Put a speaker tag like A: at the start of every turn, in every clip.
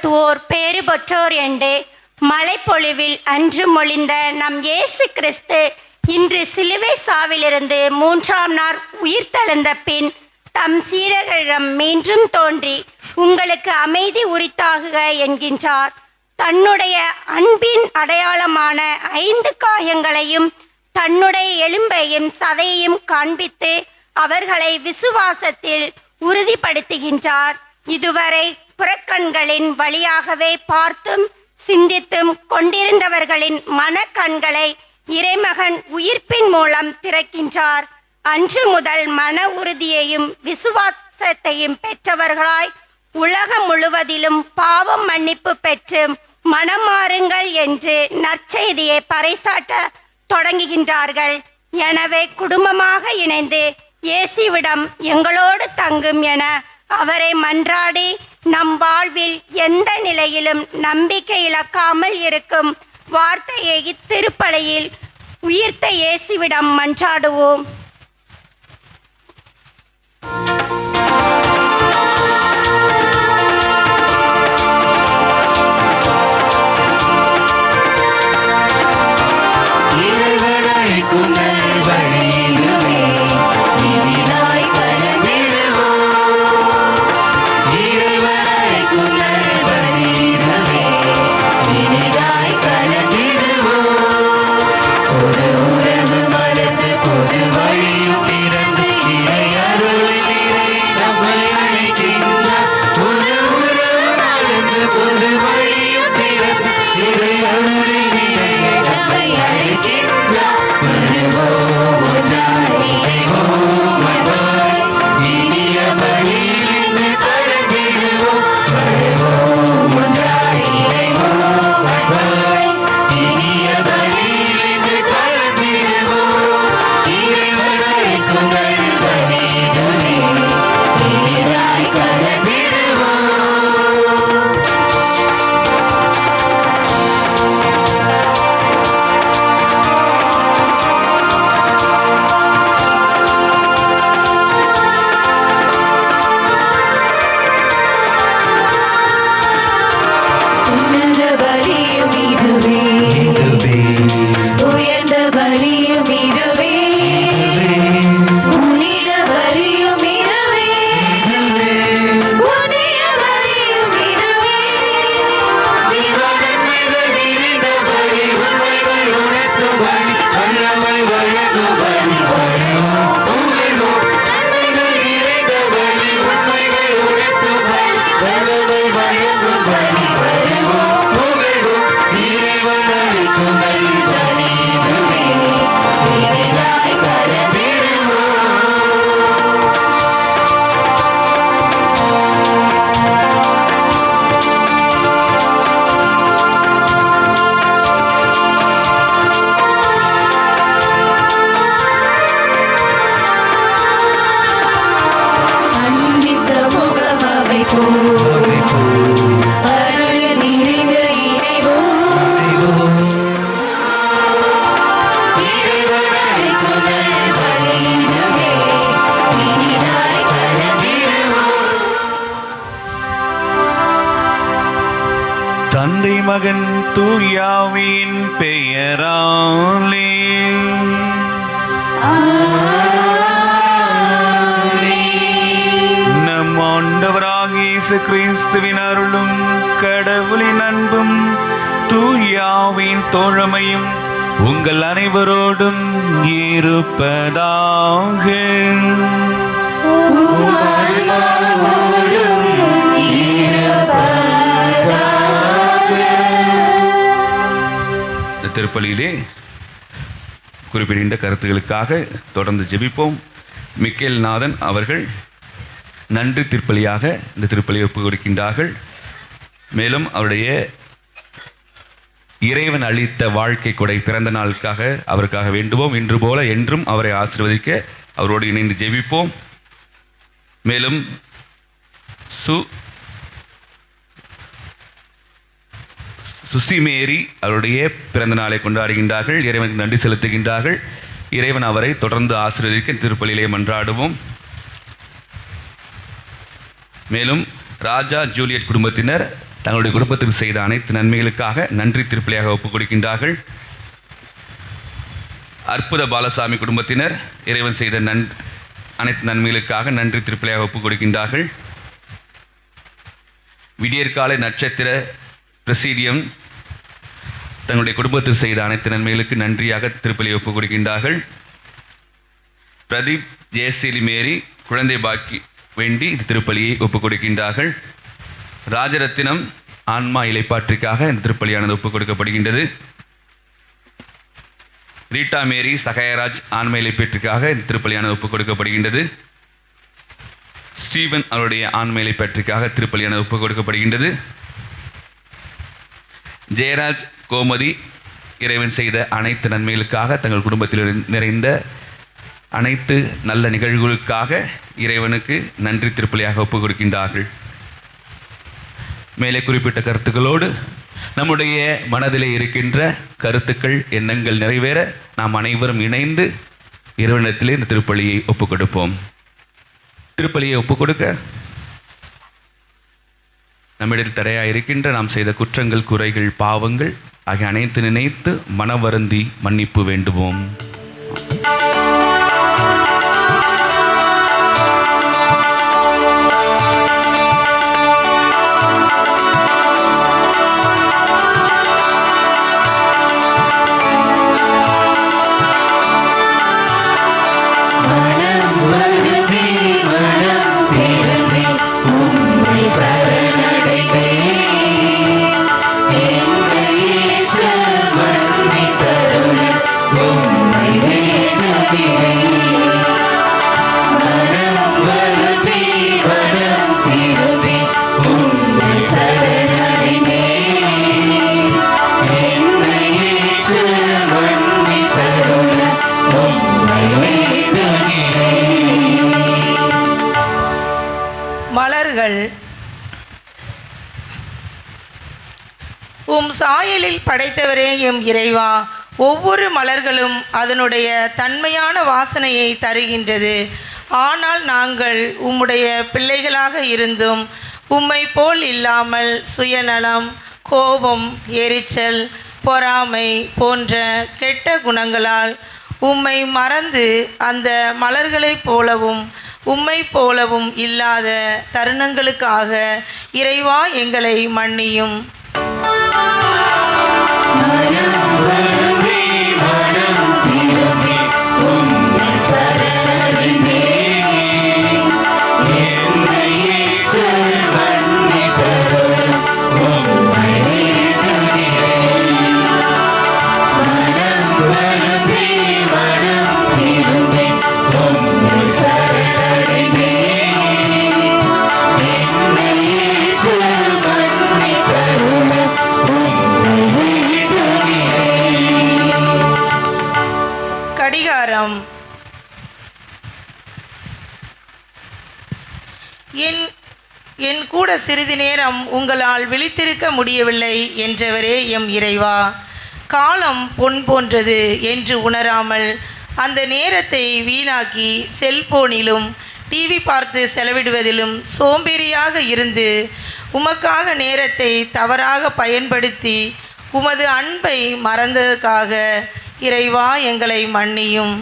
A: செயல்படுத்துவோர் பேறு பெற்றோர் என்று மழைப்பொழிவில் அன்று மொழிந்த நம் இயேசு கிறிஸ்து இன்று சிலுவை சாவிலிருந்து 3ஆம் நாள் உயிர்த்தெழுந்த பின் தம் சீடர்களிடம் மீண்டும் தோன்றி உங்களுக்கு அமைதி உரித்தாகுக என்கின்றார். தன்னுடைய அன்பின் அடையாளமான 5 காயங்களையும் தன்னுடைய எலும்பையும் சதையையும் காண்பித்து அவர்களை விசுவாசத்தில் உறுதிப்படுத்துகின்றார். இதுவரை புறக்கண்களின் வழியாகவே பார்த்தும் சிந்தித்தும் கொண்டிருந்தவர்களின் மனக்கண்களை இறைமகன் உயிர்ப்பின் மூலம் திறக்கின்றார். அன்று முதல் மன உறுதியையும் விசுவாசத்தையும் பெற்றவர்களாய் உலகம் முழுவதிலும் பாவம் மன்னிப்பு பெற்று மனமாறுங்கள் என்று நற்செய்தியை பறைசாற்ற தொடங்குகின்றார்கள். எனவே குடும்பமாக இணைந்து இயேசுவிடம் எங்களோடு தங்கும் என அவரை மன்றாடி நம் வாழ்வில் எந்த நிலையிலும் நம்பிக்கை இழக்காமல் இருக்கும் வார்த்தையை இத்திருப்பலியில் உயிர்த்த இயேசுவிடம் மன்றாடுவோம்.
B: தந்தை மகன் தூயாவின் பெயராலே நம் ஆண்டவராகிய இயேசு கிறிஸ்துவின் அருளும் கடவுளின் அன்பும் தூயாவின் தோழமையும் உங்கள் அனைவரோடும் இருப்பதாக. திருப்பலியிலே குறிப்பிட்ட கருத்துக்களுக்காக தொடர்ந்து ஜெபிப்போம். மிக்கேல் நாதன் அவர்கள் நன்றி திருப்பலியாக இந்த திருப்பலியை ஒப்புக் கொடுக்கின்றார்கள். மேலும் அவருடைய இறைவன் அளித்த வாழ்க்கை கொடை பிறந்த நாளுக்காக அவருக்காக வேண்டுவோம். இன்று போல என்றும் அவரை ஆசீர்வதிக்க அவரோடு இணைந்து ஜெபிப்போம். மேலும் சுசிமேரி அவருடைய பிறந்த நாளை கொண்டாடுகின்றார்கள். இறைவனுக்கு நன்றி செலுத்துகின்றார்கள். இறைவன் அவரை தொடர்ந்து ஆசீர்வதிக்க திருப்பலியிலே மன்றாடுவோம். மேலும் ராஜா ஜூலியட் குடும்பத்தினர் தங்களுடைய குடும்பத்தில் செய்த அனைத்து நன்மைகளுக்காக நன்றி திருப்பலியாக ஒப்புக் கொடுக்கின்றார்கள். அற்புத பாலசாமி குடும்பத்தினர் இறைவன் செய்த அனைத்து நன்மைகளுக்காக நன்றி திருப்பலியாக ஒப்புக் கொடுக்கின்றார்கள். விடியற்காலை நட்சத்திர பிரசீடியம் தங்களுடைய குடும்பத்தில் செய்த அனைத்து நன்மைகளுக்கு நன்றியாக திருப்பலியை ஒப்புக் கொடுக்கின்றார்கள். பிரதீப் ஜெயசீலி மேரி குழந்தை பாக்கி வேண்டி இந்த திருப்பலியை ஒப்புக் கொடுக்கின்றார்கள். ராஜரத்தினம் ஆன்மா இலைப்பாற்றிற்காக இந்த திருப்பலியானது ஒப்புக் கொடுக்கப்படுகின்றது. ரீட்டா மேரி சகாயராஜ் ஆன்ம இலைப்பேற்றுக்காக இந்த திருப்பலியானது ஒப்புக் கொடுக்கப்படுகின்றது. ஸ்டீவன் அவருடைய ஆன்ம இலைப்பேற்றுக்காக திருப்பலியானது ஒப்புக் கொடுக்கப்படுகின்றது. ஜெயராஜ் கோமதி இறைவன் செய்த அனைத்து நன்மைகளுக்காக தங்கள் குடும்பத்தில் நிறைந்த அனைத்து நல்ல நிகழ்வுகளுக்காக இறைவனுக்கு நன்றி திருப்பலியாக ஒப்புக் கொடுக்கின்றார்கள். மேலே குறிப்பிட்ட கருத்துக்களோடு நம்முடைய மனதிலே இருக்கின்ற கருத்துக்கள் எண்ணங்கள் நிறைவேற நாம் அனைவரும் இணைந்து இறைவனிடத்திலே இந்த திருப்பலியை ஒப்புக் கொடுப்போம். திருப்பலியை ஒப்புக் கொடுக்க நம்மிடத்தில் தடையாக இருக்கின்ற நாம் செய்த குற்றங்கள், குறைகள், பாவங்கள் ஆகிய அனைத்து நினைத்து மனவருந்தி மன்னிப்பு வேண்டுவோம்.
C: சாயலில் படைத்தவரே எம் இறைவா, ஒவ்வொரு மலர்களும் அதனுடைய தன்மையான வாசனையை தருகின்றது. ஆனால் நாங்கள் உம்முடைய பிள்ளைகளாக இருந்தும் உம்மை போல் இல்லாமல் சுயநலம், கோபம், எரிச்சல், பொறாமை போன்ற கெட்ட குணங்களால் உம்மை மறந்து அந்த மலர்களைப் போலவும் உம்மை போலவும் இல்லாத தருணங்களுக்காக இறைவா எங்களை மன்னியும். கடிகாரம். என் கூட சிறிது நேரம் உங்களால் விழித்திருக்க முடியவில்லை என்றவரே எம் இறைவா, காலம் பொன் போன்றது என்று உணராமல் அந்த நேரத்தை வீணாக்கி செல்போனிலும் டிவி பார்த்து செலவிடுவதிலும் சோம்பேறியாக இருந்து உமக்காக நேரத்தை தவறாக பயன்படுத்தி உமது அன்பை மறந்ததற்காக இறைவா எங்களை மன்னியும்.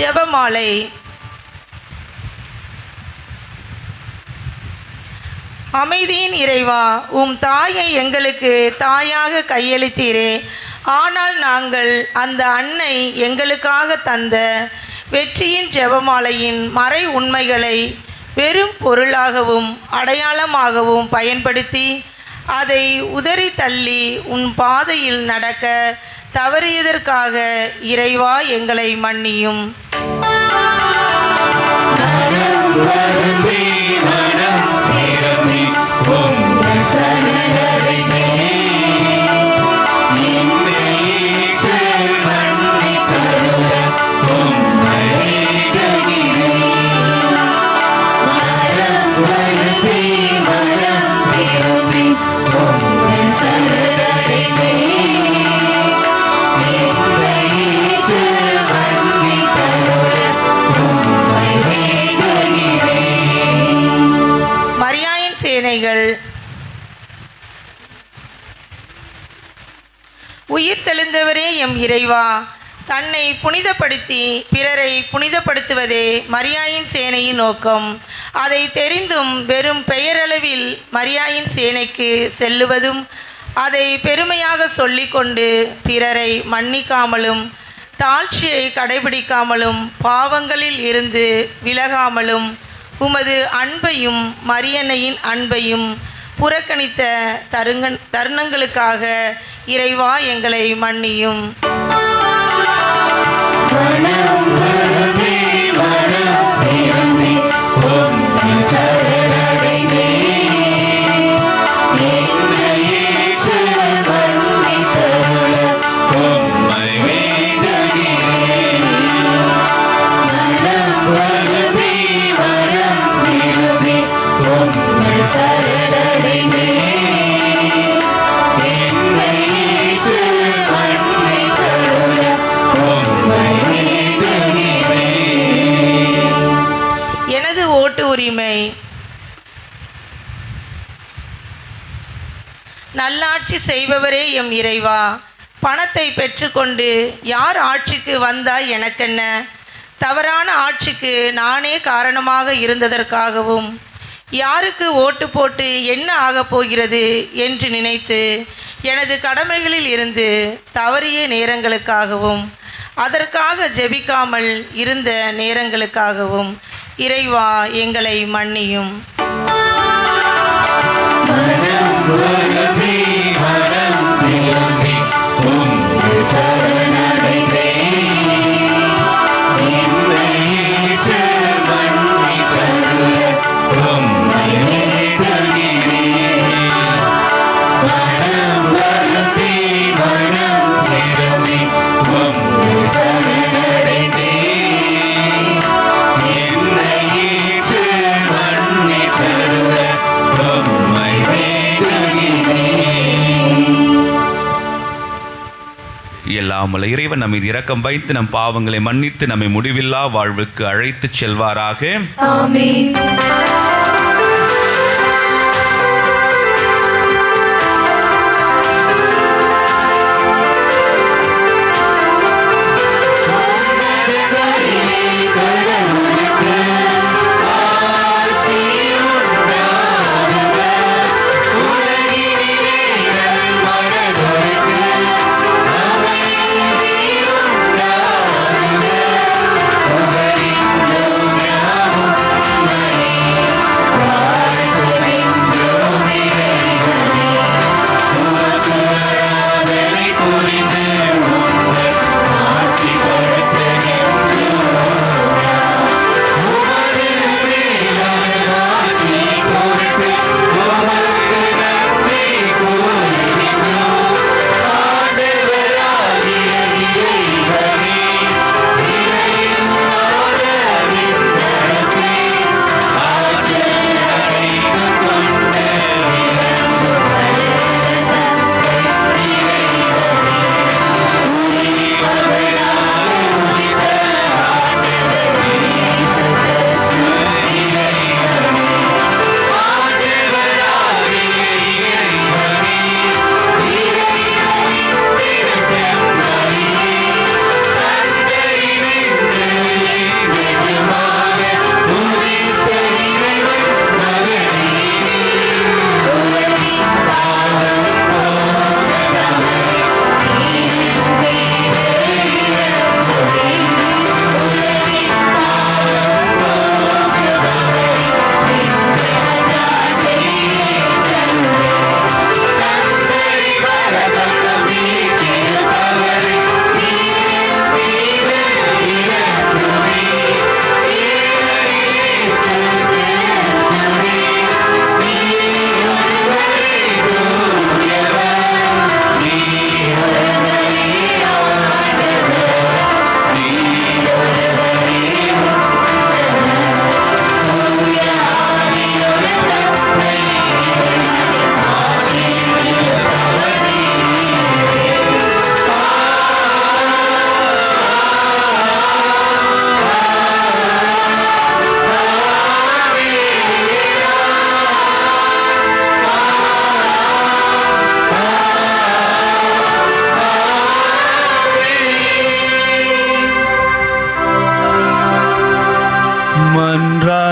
C: ஜெபமாலை. அமைதியின் இறைவா, உம் தாயை எங்களுக்கு தாயாக கையளித்தீரே. ஆனால் நாங்கள் அந்த அன்னை எங்களுக்காக தந்த வெற்றியின் ஜெபமாலையின் மறை உண்மைகளை வெறும் பொருளாகவும் அடையாளமாகவும் பயன்படுத்தி அதை உதறி தள்ளி உன் பாதையில் நடக்க தவறியதற்காக இறைவா எங்களை மன்னியும். மரியாயின் சேனைகள் உயிர்த்தெழுந்தவரே எம் இறைவா, தன்னை புனிதப்படுத்தி பிறரை புனிதப்படுத்துவதே மரியாயின் சேனையின் நோக்கம். அதை தெரிந்தும் வெறும் பெயரளவில் மரியாயின் சேனைக்கு செல்லுவதும், அதை பெருமையாக சொல்லிக்கொண்டு பிறரை மன்னிக்காமலும் தாழ்ச்சியை கடைபிடிக்காமலும் பாவங்களில் இருந்து விலகாமலும் உமது அன்பையும் மரியன்னையின் அன்பையும் புறக்கணித்த தருணங்களுக்காக இறைவா எங்களை மன்னியும். எனது ஓட்டு உரிமை. நல்லாட்சி செய்பவரே எம் இறைவா, பணத்தை பெற்றுக்கொண்டு யார் ஆட்சிக்கு வந்தால் எனக்கென்ன, தவறான ஆட்சிக்கு நானே காரணமாக இருந்ததற்காகவும் யாருக்கு ஓட்டு போட்டு என்ன ஆகப் போகிறது என்று நினைத்து எனது கடமைகளில் இருந்து தவறிய நேரங்களுக்காகவும் அதற்காக ஜெபிக்காமல் இருந்த நேரங்களுக்காகவும் இறைவா எங்களை மன்னியும்.
B: எல்லாம் வல்ல இறைவன் நம்மை இரக்கம் வைத்து நம் பாவங்களை மன்னித்து நம்மை முடிவில்லா வாழ்வுக்கு அழைத்துச் செல்வாராக.
D: ஆமென்.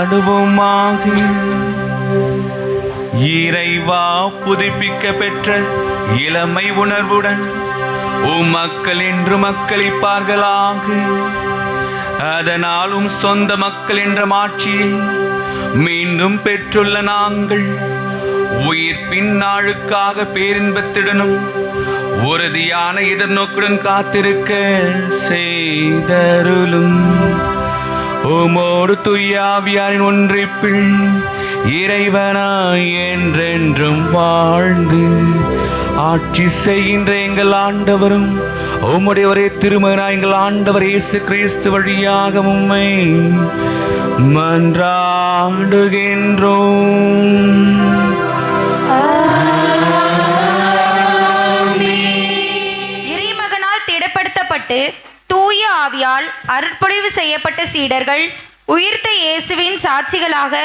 B: மன்றாடுவோமாக. இறைவா, புதுப்பிக்க பெற்ற இளமை உணர்வுடன் மக்கள் என்று மக்களிப்பார்களாக. அதனாலும் சொந்த மக்கள் என்ற மாட்சியை மீண்டும் பெற்றுள்ள நாங்கள் உயிர்ப்பின் நாளுக்காக பேரின்பத்துடனும் உறுதியான எதிர்நோக்குடன் காத்திருக்க செய்தருளும். உமோடு தூயாவியாரின் ஒன்றிப்பில் இறைவனாய் என்றென்றும் வாழ்ந்து ஆட்சி செய்கின்ற எங்கள் ஆண்டவரும் உம்முடைய ஒரே திருமகனாய் எங்கள் ஆண்டவர் இயேசு கிறிஸ்து வழியாக உம்மை மன்றாடுகின்றோம்.
D: இறைமகனால் திடப்படுத்தப்பட்டு தூய ஆவியால் அருட்பொழிவு செய்யப்பட்ட சீடர்கள் உயிர்த்த இயேசுவின் சாட்சிகளாக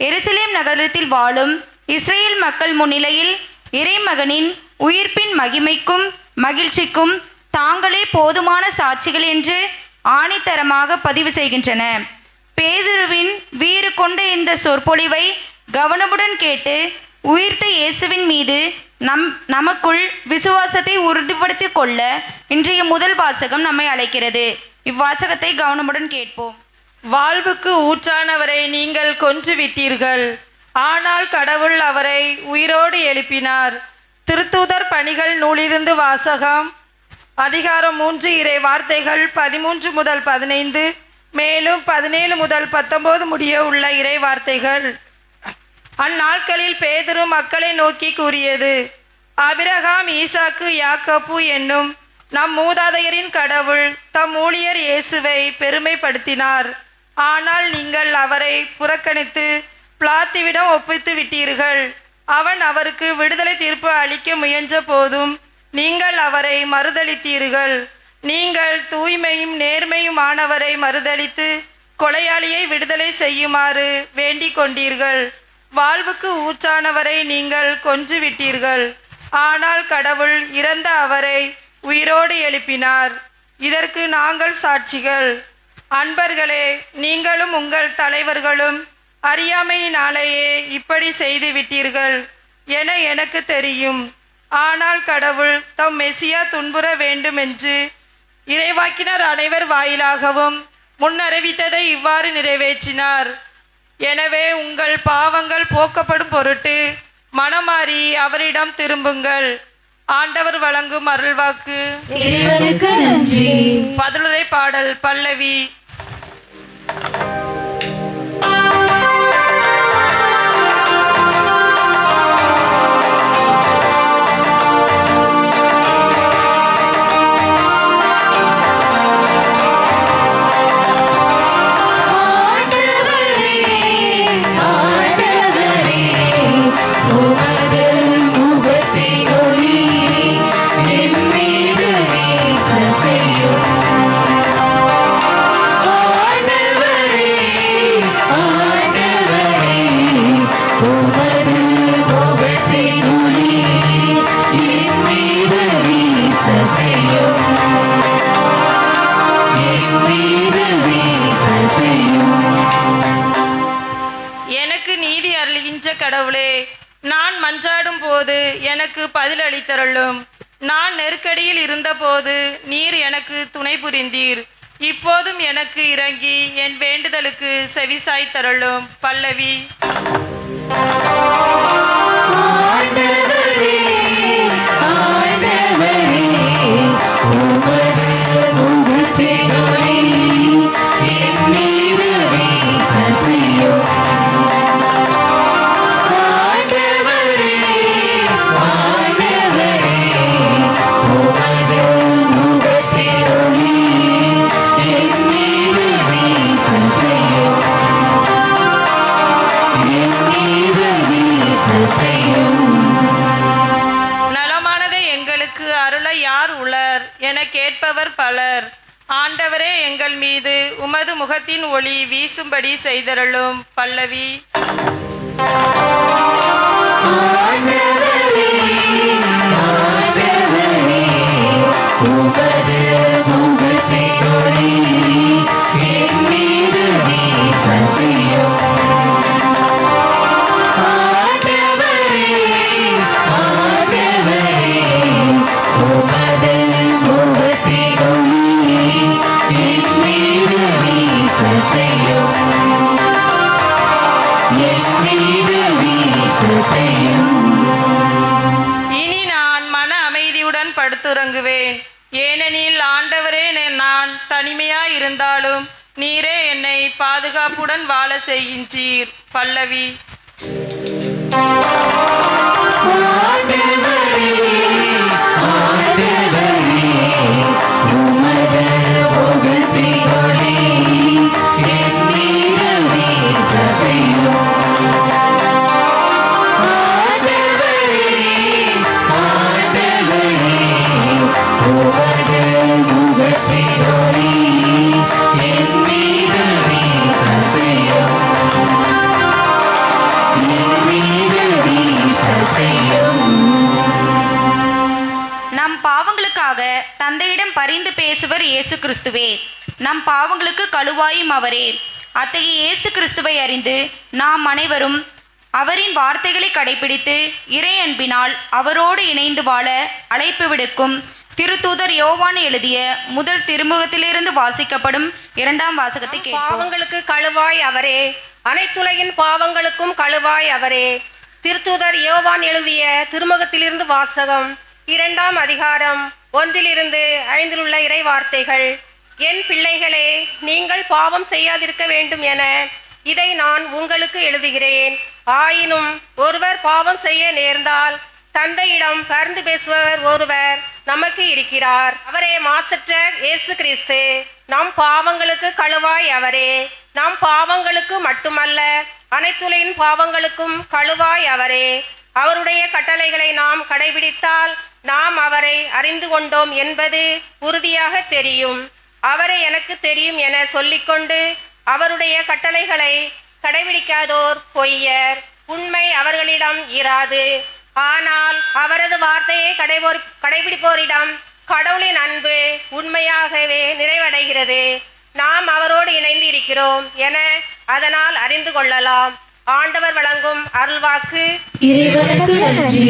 D: எருசலேம் நகரத்தில் வாழும் இஸ்ரேல் மக்கள் முன்னிலையில் இறைமகனின் உயிர்ப்பின் மகிமைக்கும் மகிழ்ச்சிக்கும் தாங்களே போதுமான சாட்சிகள் என்று ஆணித்தரமாக பதிவு செய்கின்றன. பேதுருவின் வீறு கொண்ட இந்த சொற்பொழிவை கவனமுடன் கேட்டு உயிர்த்த இயேசுவின் மீது நமக்குள் விசுவாசத்தை உறுதிப்படுத்திக் கொள்ள இன்றைய முதல் வாசகம் நம்மை அழைக்கிறது. இவ்வாசகத்தை கவனமுடன் கேட்போம்.
C: வாழ்வுக்கு ஊற்றானவரை நீங்கள் கொன்று விட்டீர்கள், ஆனால் கடவுள் அவரை உயிரோடு எழுப்பினார். திருத்தூதர் பணிகள் நூலிருந்து வாசகம். அதிகாரம் 3 இறை வார்த்தைகள் 13 முதல் 15, மேலும் 17 முதல் 19 முடிய உள்ள இறை வார்த்தைகள். அந்நாட்களில் பேதுரு மக்களை நோக்கி கூறியது: ஆபிரகாம், ஈசாக்கு, யாக்கோபு என்னும் நம் மூதாதையரின் கடவுள் தம் ஊழியர் இயேசுவை பெருமைப்படுத்தினார். ஆனால் நீங்கள் அவரை புறக்கணித்து பிளாத்துவிடம் ஒப்பித்து விட்டீர்கள். அவன் அவருக்கு விடுதலை தீர்ப்பு அளிக்க முயன்ற போதும் நீங்கள் அவரை மறுதளித்தீர்கள். நீங்கள் தூய்மையும் நேர்மையுமானவரை மறுதளித்து கொலையாளியை விடுதலை செய்யுமாறு வேண்டிக் கொண்டீர்கள். வாழ்வுக்கு ஊற்றானவரை நீங்கள் கொன்று விட்டீர்கள், ஆனால் கடவுள் இறந்த அவரை உயிரோடு எழுப்பினார். இதற்கு நாங்கள் சாட்சிகள். அன்பர்களே, நீங்களும் உங்கள் தலைவர்களும் அறியாமையினாலேயே இப்படி செய்து விட்டீர்கள் என எனக்கு தெரியும். ஆனால் கடவுள் தம் மெசியா துன்புற வேண்டும் என்று இறைவாக்கினர் அனைவர் வாயிலாகவும் முன்னறிவித்ததை இவ்வாறு நிறைவேற்றினார். எனவே உங்கள் பாவங்கள் போக்கப்படும் பொருட்டு மனமாறி அவரிடம் திரும்புங்கள். ஆண்டவர் வழங்கும் அருள்வாக்கு.
E: இறைவனுக்கு நன்றி.
C: பதிலுரை பாடல் பல்லவி. எனக்கு நீதி அருளுகின்ற கடவுளே, நான் மன்றாடும் போது எனக்கு பதிலளித்தருளும். நான் நெருக்கடியில் இருந்தபோது நீர் எனக்கு துணை புரிந்தீர். இப்போதும் எனக்கு இறங்கி என் வேண்டுதலுக்கு செவிசாய்த்தருளும். பல்லவி. நலமானதை எங்களுக்கு அருள யார் உளர் என கேட்பவர் பலர். ஆண்டவரே, எங்கள் மீது உமது முகத்தின் ஒளி வீசும்படி செய்தருளும். பல்லவி. தனிமையாய் இருந்தாலும் நீரே என்னை பாதுகாப்புடன் வாழ செய்கின்றீர். பல்லவி.
D: நம் பாவங்களுக்காக தந்தையிடம் பரிந்து பேசுவர் இயேசு கிறிஸ்துவே. நம் பாவங்களுக்கு கழுவாயும் அவரே. அத்தகைய இயேசு கிறிஸ்துவை அறிந்து நாம் அனைவரும் அவரின் வார்த்தைகளை கடைபிடித்து இறை அன்பினால் அவரோடு இணைந்து வாழ அழைப்பு விடுக்கும் திருத்தூதர் யோவான் எழுதிய முதல் திருமுகத்திலிருந்து வாசிக்கப்படும் 2ஆம் வாசகத்தை கேட்போம்.
F: பாவங்களுக்கு கழுவாய் அவரே, அனைத்துலகின் பாவங்களுக்கும் கழுவாய் அவரே. திருத்தூதர் யோவான் எழுதிய திருமுகத்திலிருந்து வாசகம். 2ஆம் அதிகாரம் 1-5 உள்ள இறை வார்த்தைகள். என் பிள்ளைகளே, நீங்கள் பாவம் செய்யாதிருக்க வேண்டும் என இதை நான் உங்களுக்கு எழுதுகிறேன். ஆயினும் ஒருவர் பாவம் செய்ய நேர்ந்தால் தந்தையிடம் பரிந்து பேசுபவர் ஒருவர் நமக்கு இருக்கிறார். அவரே மாசற்ற இயேசு கிறிஸ்து. நம் பாவங்களுக்கு கழுவாய் அவரே. நம் பாவங்களுக்கு மட்டுமல்ல, அனைத்துலகின் பாவங்களுக்கும் கழுவாய் அவரே. அவருடைய கட்டளைகளை நாம் கடைபிடித்தால் நாம் அவரை அறிந்து கொண்டோம் என்பது உறுதியாக தெரியும். அவரை எனக்கு தெரியும் என சொல்லிக்கொண்டு அவருடைய கட்டளைகளை கடைபிடிக்காதோர் பொய்யர். உண்மை அவர்களிடம் இராது. ஆனால் அவரது வார்த்தையை கடைபிடிப்போரிடம் கடவுளின் அன்பு உண்மையாகவே நிறைவடைகிறது. நாம் அவரோடு இணைந்து இருக்கிறோம் என அதனால் அறிந்து கொள்ளலாம். ஆண்டவர் வழங்கும் அருள்வாக்கு.
E: இறைவனுக்கு நன்றி.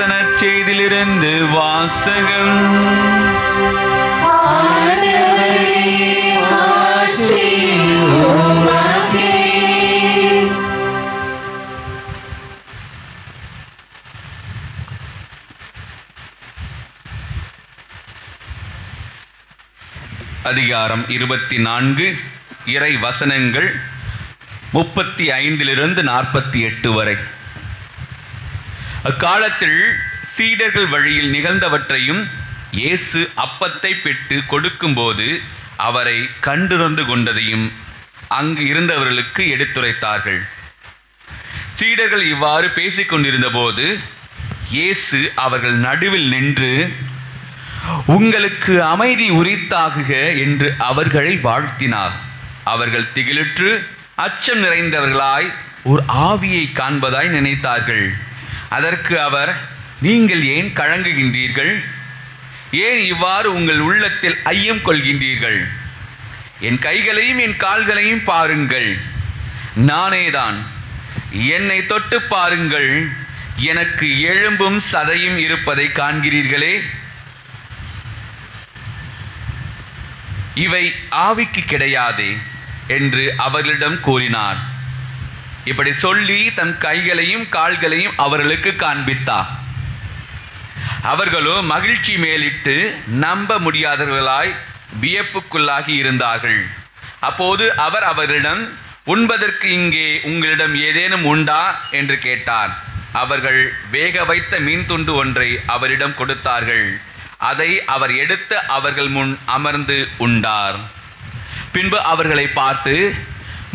B: நற்செய்தியிலிருந்து வாசகம். அதிகாரம் 24, இறை வசனங்கள் 35 48 வரை. அக்காலத்தில் சீடர்கள் வழியில் நிகழ்ந்தவற்றையும் இயேசு அப்பத்தை பெற்று கொடுக்கும்போது அவரை கண்டுணர்ந்து கொண்டதையும் அங்கு இருந்தவர்களுக்கு எடுத்துரைத்தார்கள். சீடர்கள் இவ்வாறு பேசிக்கொண்டிருந்த போது இயேசு அவர்கள் நடுவில் நின்று, உங்களுக்கு அமைதி உரித்தாகுக என்று அவர்களை வாழ்த்தினார். அவர்கள் திகிலுற்று அச்சம் நிறைந்தவர்களாய் ஒரு ஆவியை காண்பதாய் நினைத்தார்கள். அதற்கு அவர், நீங்கள் ஏன் கலங்குகின்றீர்கள்? ஏன் இவ்வாறு உங்கள் உள்ளத்தில் ஐயம் கொள்கின்றீர்கள்? என் கைகளையும் என் கால்களையும் பாருங்கள், நானேதான். என்னை தொட்டு பாருங்கள், எனக்கு எலும்பும் சதையும் இருப்பதை காண்கிறீர்களே. இவை ஆவிக்கு கிடையாது என்று அவர்களிடம் கூறினார். இப்படி சொல்லி தன் கைகளையும் கால்களையும் அவர்களுக்கு காண்பித்தார். அவர்களோ மகிழ்ச்சி மேலிட்டு நம்ப முடியாதவர்களாய் வியப்புக்குள்ளாகி இருந்தார்கள். அப்போது அவர் அவர்களிடம், உண்பதற்கு இங்கே உங்களிடம் ஏதேனும் உண்டா என்று கேட்டார். அவர்கள் வேக வைத்த மீன் துண்டு ஒன்றை அவரிடம் கொடுத்தார்கள். அதை அவர் எடுத்து அவர்கள் முன் அமர்ந்து உண்டார். பின்பு அவர்களை பார்த்து,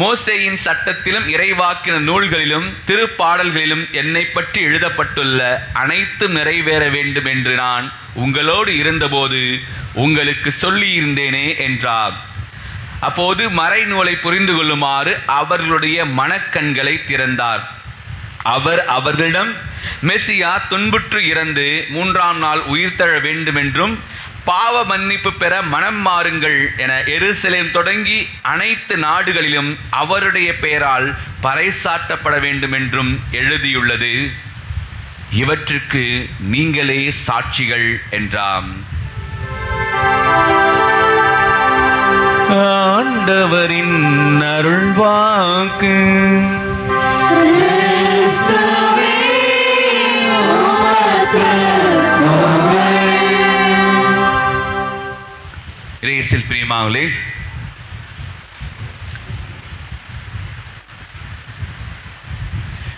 B: மோசேயின் சட்டத்திலும் இறைவாக்கின நூல்களிலும் திருப்பாடல்களிலும் என்னை பற்றி எழுதப்பட்டுள்ள அனைத்தும் நிறைவேற வேண்டும் என்று நான் உங்களோடு இருந்தபோது உங்களுக்கு சொல்லியிருந்தேனே என்றார். அப்போது மறைநூலை புரிந்து கொள்ளுமாறு அவர்களுடைய மனக்கண்களை திறந்தார். அவர் அவர்களிடம், மெசியா துன்புற்று இறந்து 3ஆம் நாள் உயிர்த்தெழ வேண்டும் என்றும் பாவ மன்னிப்பு பெற மனம் மாறுங்கள் என எருசலேம் தொடங்கி அனைத்து நாடுகளிலும் அவருடைய பெயரால் பறைசாற்றப்பட வேண்டும் என்றும் எழுதியுள்ளது. இவற்றுக்கு நீங்களே சாட்சிகள் என்றார். ஆண்டவரின் அருள்வாக்கு. இயேசுவில் பிரியமானவர்களே,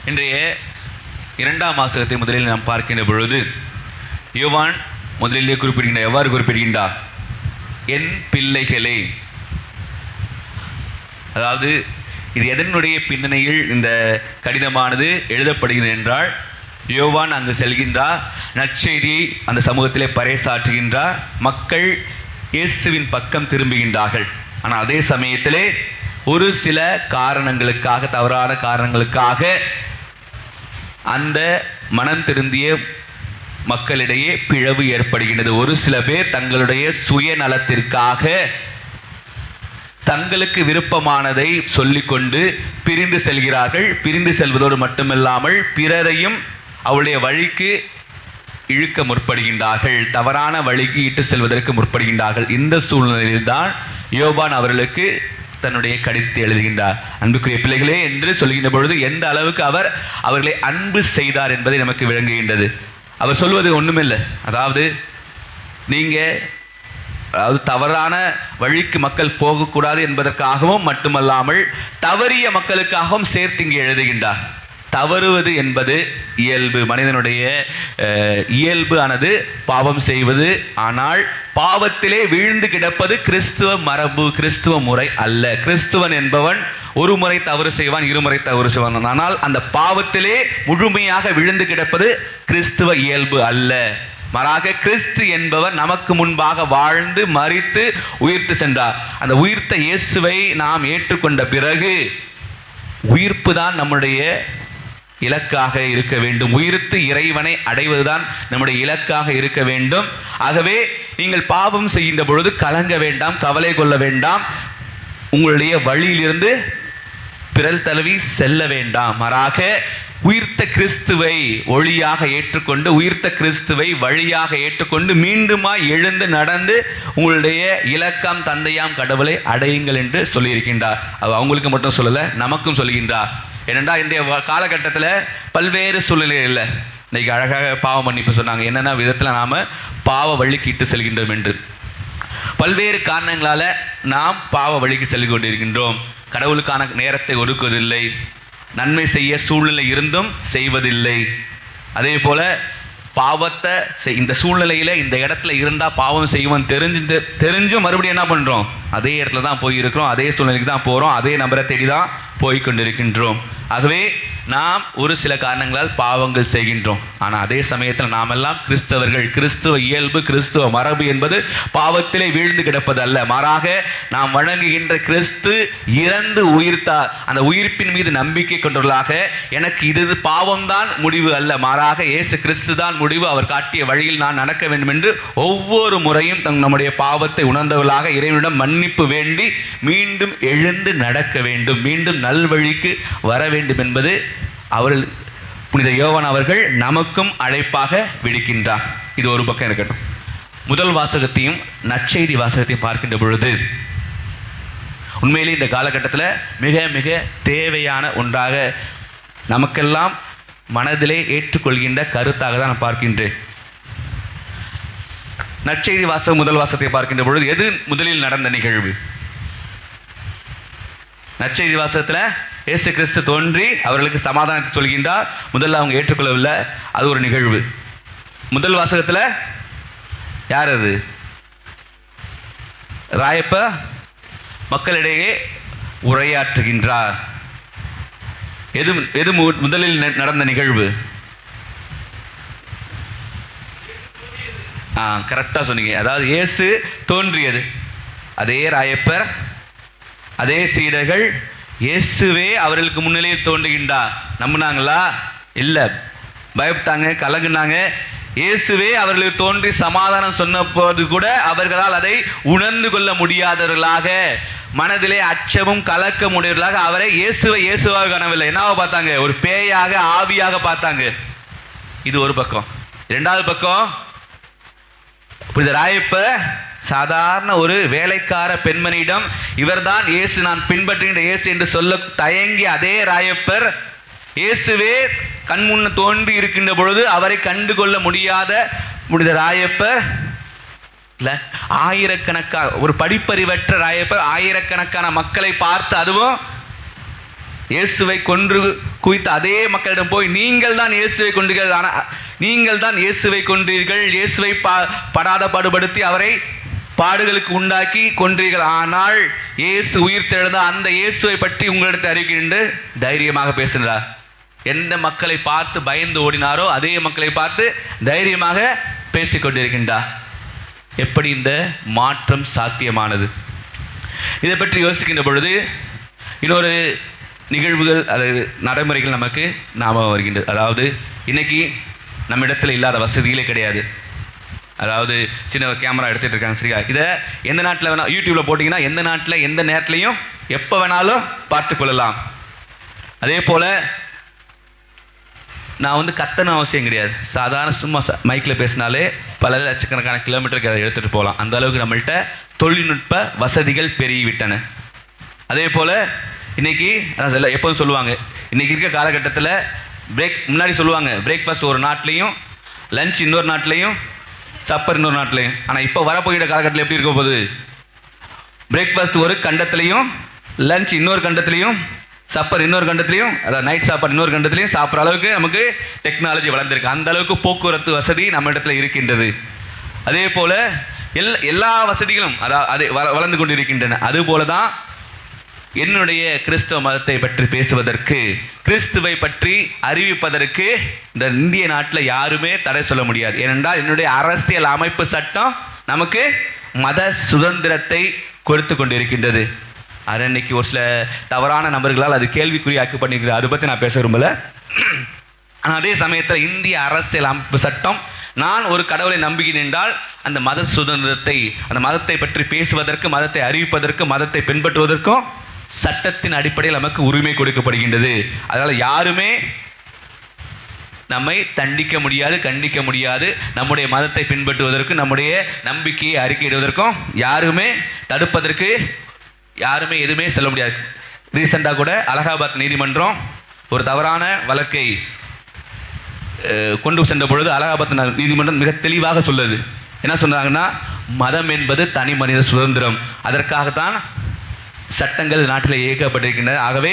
B: இன்றைய 2ஆம் வாசகத்தை முதலில் நாம் பார்க்கின்ற பொழுது யோவான் முதலிலே குறிப்பிடுகின்றார். எவ்வாறு குறிப்பிடுகின்றார்? என் பிள்ளைகளே. அதாவது இது எதனுடைய பின்னணியில் இந்த கடிதமானது எழுதப்படுகிறது என்றால், யோவான் அங்கு செல்கின்றார், நற்செய்தியை அந்த சமூகத்திலே பறைசாற்றுகின்றார். மக்கள் இயேசுவின் பக்கம் திரும்புகின்றார்கள். ஆனால் அதே சமயத்திலே ஒரு சில காரணங்களுக்காக, தவறான காரணங்களுக்காக அந்த மனம் திருந்திய மக்களிடையே பிளவு ஏற்படுகின்றது. ஒரு சில பேர் தங்களுடைய சுயநலத்திற்காக தங்களுக்கு விருப்பமானதை சொல்லிக்கொண்டு பிரிந்து செல்கிறார்கள். பிரிந்து செல்வதோடு மட்டுமில்லாமல் பிறரையும் அவருடைய வழிக்கு இழுக்க முற்படுகின்றார்கள், தவறான வழிக்கு இட்டு செல்வதற்கு முற்படுகின்றார்கள். இந்த சூழ்நிலையில்தான் யோவான் அவர்களுக்கு தன்னுடைய கடிதத்தை எழுதுகின்றார். அன்புக்குரிய பிள்ளைகளே என்று சொல்கின்ற பொழுது எந்த அளவுக்கு அவர் அவர்களை அன்பு செய்தார் என்பதை நமக்கு விளங்குகின்றது. அவர் சொல்வது ஒன்றுமில்லை, அதாவது தவறான வழிக்கு மக்கள் போகக்கூடாது என்பதற்காகவும் மட்டுமல்லாமல் தவறிய மக்களுக்காகவும் சேர்த்து இங்கே எழுதுகின்றார். தவறுவது என்பது இயல்பு, மனிதனுடைய இயல்பு ஆனது பாவம் செய்வது. ஆனால் பாவத்திலே வீழ்ந்து கிடப்பது கிறிஸ்துவ மரபு, கிறிஸ்துவ முறை அல்ல. கிறிஸ்துவன் என்பவன் ஒரு முறை தவறு செய்வான், இருமுறை தவறு செய்வான். ஆனால் அந்த பாவத்திலே முழுமையாக விழுந்து கிடப்பது கிறிஸ்துவ இயல்பு அல்ல. மாறாக கிறிஸ்து என்பவர் நமக்கு முன்பாக வாழ்ந்து மரித்து உயிர்த்து சென்றார். அந்த உயிர்த்த இயேசுவை நாம் ஏற்றுக்கொண்ட பிறகு உயிர்ப்பு தான் நம்முடைய இலக்காக இருக்க வேண்டும். உயிர்த்து இறைவனை அடைவதுதான் நம்முடைய இலக்காக இருக்க வேண்டும். ஆகவே நீங்கள் பாவம் செய்கின்ற பொழுது கலங்க வேண்டாம், கவலை கொள்ள வேண்டாம், உங்களுடைய வழியிலிருந்து பிறல் தழுவி செல்ல வேண்டாம். மாறாக உயிர்த்த கிறிஸ்துவை ஒளியாக ஏற்றுக்கொண்டு, உயிர்த்த கிறிஸ்துவை வழியாக ஏற்றுக்கொண்டு மீண்டுமாய் எழுந்து நடந்து உங்களுடைய இலக்கம் தந்தையாம் கடவுளை அடையுங்கள் என்று சொல்லியிருக்கின்றார். அது அவங்களுக்கு மட்டும் சொல்லலை, நமக்கும் சொல்கின்றார். ஏனென்றால் இன்றைய காலகட்டத்தில் பல்வேறு சூழ்நிலைகள் இல்லை. இன்றைக்கி அழகாக பாவ மன்னிப்பு சொன்னாங்க. என்னென்ன விதத்தில் நாம் பாவ வழிக்கு இட்டு செல்கின்றோம் என்று பல்வேறு காரணங்களால் நாம் பாவ வழிக்கு செல்லி கொண்டிருக்கின்றோம். கடவுளுக்கான நேரத்தை ஒதுக்குவதில்லை, நன்மை செய்ய சூழ்நிலை இருந்தும் செய்வதில்லை. அதே போல் பாவத்தை இந்த சூழ்நிலையில் இந்த இடத்துல இருந்தால் பாவம் செய்வோம் தெரிஞ்சும் மறுபடியும் என்ன பண்ணுறோம்? அதே இடத்துல தான் போய் இருக்கிறோம், அதே சூழ்நிலைக்கு தான் போகிறோம், அதே நபரை தேடி தான் போய்கொண்டிருக்கின்றோம். ஆகவே நாம் ஒரு சில காரணங்களால் பாவங்கள் செய்கின்றோம். ஆனால் அதே சமயத்தில் நாமெல்லாம் கிறிஸ்தவர்கள். கிறிஸ்துவ இயல்பு, கிறிஸ்துவ மரபு என்பது பாவத்திலே வீழ்ந்து கிடப்பது அல்ல. மாறாக நாம் வணங்குகின்ற கிறிஸ்து இறந்து உயிர்த்தார். அந்த உயிர்ப்பின் மீது நம்பிக்கை கொண்டவர்களாக எனக்கு இது பாவம்தான் முடிவு அல்ல, மாறாக இயேசு கிறிஸ்து தான் முடிவு, அவர் காட்டிய வழியில் நான் நடக்க வேண்டும் என்று ஒவ்வொரு முறையும் நம்முடைய பாவத்தை உணர்ந்தவர்களாக இறைவனிடம் மன்னிப்பு வேண்டி மீண்டும் எழுந்து நடக்க வேண்டும், மீண்டும் நல்வழிக்கு வர வேண்டும் என்பது அவர்கள் புனித யோவான் அவர்கள் நமக்கும் அழைப்பாக விடுக்கின்றார். இது ஒரு பக்கம் இருக்கட்டும். முதல் வாசகத்தையும் நற்செய்தி வாசகத்தையும் பார்க்கின்ற பொழுது உண்மையிலே இந்த காலகட்டத்தில் மிக மிக தேவையான ஒன்றாக நமக்கெல்லாம் மனதிலே ஏற்றுக்கொள்கின்ற கருத்தாக தான் நான் பார்க்கின்றேன். நற்செய்தி வாசகம் முதல் வாசகத்தை பார்க்கின்ற பொழுது எது முதலில் நடந்த நிகழ்வு? நற்செய்தி வாசகத்தில் இயேசு கிறிஸ்து தோன்றி அவர்களுக்கு சமாதானத்தை சொல்கின்றார். முதல்ல அவங்க ஏற்றுக்கொள்ளவில்லை, அது ஒரு நிகழ்வு. முதல் வாசகத்தில் யார் அது? ராயப்ப மக்களிடையே உரையாற்றுகின்றார். எது முதலில் நடந்த நிகழ்வு? கரெக்டாக சொன்னீங்க. அதாவது இயேசு தோன்றியது. அதே ராயப்பர், அதே சீடர்கள், இயேசுவே அவர்களுக்கு முன்னிலையில் தோன்றுகின்றார். நம்பினாங்களா? இல்லை, பயப்பட்டாங்க, கலங்குனாங்க. இயேசுவே அவர்களுக்கு தோன்றி சமாதானம் சொன்னபோது கூட அவர்களால் அதை உணர்ந்து கொள்ள முடியாதவர்களாக, மனதிலே அச்சமும் கலக்கம் உடையவர்களாக அவரை இயேசுவாக காணவில்லை. என்னவா பார்த்தாங்க? ஒரு பேயாக, ஆவியாக பார்த்தாங்க. இது ஒரு பக்கம். இரண்டாவது பக்கம், புனித ராயப்ப சாதாரண ஒரு வேலைக்கார பெண்மணியிடம் இவர்தான் இயேசு, நான் பின்பற்றுகின்ற இயேசு என்று சொல்ல தயங்கி அதே ராயப்பர் இயேசுவே கண்முன்னு தோன்றி இருக்கின்ற பொழுது அவரை கண்டு கொள்ள முடியாத புனித ராயப்பர் ஆயிரக்கணக்கான ஒரு படிப்பறிவற்ற ராயப்பர் ஆயிரக்கணக்கான மக்களை பார்த்து, அதுவும் இயேசுவை கொன்று குவித்த அதே மக்களிடம் போய் நீங்கள் தான் இயேசுவை கொண்டீர்கள், ஆனால் நீங்கள் தான் இயேசுவை கொன்றீர்கள், இயேசுவை படாத பாடுபடுத்தி அவரை பாடுகளுக்கு உண்டாக்கி கொன்றீர்கள், ஆனால் இயேசு உயிர் தெழுந்த அந்த இயேசுவை பற்றி உங்களிடத்தை அறிவிக்கின்ற தைரியமாக பேசுகிறார். எந்த மக்களை பார்த்து பயந்து ஓடினாரோ அதே மக்களை பார்த்து தைரியமாக பேசிக்கொண்டிருக்கின்றார். எப்படி இந்த மாற்றம் சாத்தியமானது? இதை பற்றி யோசிக்கின்ற பொழுது இன்னொரு நிகழ்வுகள் அல்லது நடைமுறைகள் நமக்கு ஞாபகம் வருகின்றது. அதாவது இன்னைக்கு நம்ம இடத்துல இல்லாத வசதிகளே கிடையாது. அதாவது சின்ன கேமரா எடுத்துகிட்டு இருக்காங்க, சரியா? இதை எந்த நாட்டில் வேணால் யூடியூப்பில் போட்டிங்கன்னா எந்த நாட்டில் எந்த நேரத்துலையும் எப்போ வேணாலும் பார்த்து கொள்ளலாம். அதே போல் நான் கத்தணும் அவசியம் கிடையாது. சாதாரண சும்மா மைக்கில் பேசினாலே பல லட்சக்கணக்கான கிலோமீட்டருக்கு அதை எடுத்துகிட்டு போகலாம். அந்த அளவுக்கு நம்மள்கிட்ட தொழில்நுட்ப வசதிகள் பெருகிவிட்டன. அதே போல் இன்றைக்கி எப்போதும் சொல்லுவாங்க, இன்றைக்கி இருக்க காலகட்டத்தில் முன்னாடி சொல்லுவாங்க பிரேக்ஃபாஸ்ட் ஒரு நாட்டிலையும், லஞ்ச் இன்னொரு நாட்டிலையும், சப்பர் இன்னொரு நாட்டிலையும். ஆனால் இப்போ வரப்போகிற காலகட்டத்தில் எப்படி இருக்க போகுது? பிரேக்ஃபாஸ்ட் ஒரு கண்டத்துலையும், லஞ்ச் இன்னொரு கண்டத்துலையும், சப்பர் இன்னொரு கண்டத்துலையும், அதாவது நைட் சாப்பாடு இன்னொரு கண்டத்துலையும் சாப்பிட்ற அளவுக்கு நமக்கு டெக்னாலஜி வளர்ந்துருக்கு. அந்த அளவுக்கு போக்குவரத்து வசதி நம்ம இடத்துல இருக்கின்றது. அதே போல் எல்லா வசதிகளும் அதை வளர்ந்து கொண்டு இருக்கின்றன. அதுபோல தான் என்னுடைய கிறிஸ்தவ மதத்தை பற்றி பேசுவதற்கு, கிறிஸ்துவை பற்றி அறிவிப்பதற்கு இந்த இந்திய நாட்டில் யாருமே தடை சொல்ல முடியாது. ஏனென்றால் என்னுடைய அரசியல் அமைப்பு சட்டம் நமக்கு மத சுதந்திரத்தை கொடுத்து கொண்டிருக்கின்றது. அது இன்னைக்கு ஒரு சில தவறான நபர்களால் அது கேள்விக்குறியாக்கி பண்ணிக்கிறது. அதை பற்றி நான் பேச விரும்பல. ஆனால் அதே சமயத்தில் இந்திய அரசியல் அமைப்பு சட்டம், நான் ஒரு கடவுளை நம்புகிறேன் என்றால் அந்த மத சுதந்திரத்தை, அந்த மதத்தை பற்றி பேசுவதற்கு, மதத்தை அறிவிப்பதற்கு, மதத்தை பின்பற்றுவதற்கும் சட்டத்தின் அடிப்படையில் நமக்கு உரிமை கொடுக்கப்படுகின்றது. அதனால் யாருமே நம்மை தண்டிக்க முடியாது, கண்டிக்க முடியாது. நம்முடைய மதத்தை பின்பற்றுவதற்கு, நம்முடைய நம்பிக்கையை அறிக்கையிடுவதற்கும் யாருமே தடுப்பதற்கு யாருமே எதுவுமே சொல்ல முடியாது. ரீசெண்டாக கூட அலகாபாத் நீதிமன்றம் ஒரு தவறான வழக்கை கொண்டு சென்ற பொழுது அலகாபாத் நீதிமன்றம் மிக தெளிவாக சொல்லுது. என்ன சொன்னாங்கன்னா, மதம் என்பது தனி மனித சுதந்திரம், அதற்காகத்தான் சட்டங்கள் நாட்டில் இயக்கப்பட்டிருக்கின்றன. ஆகவே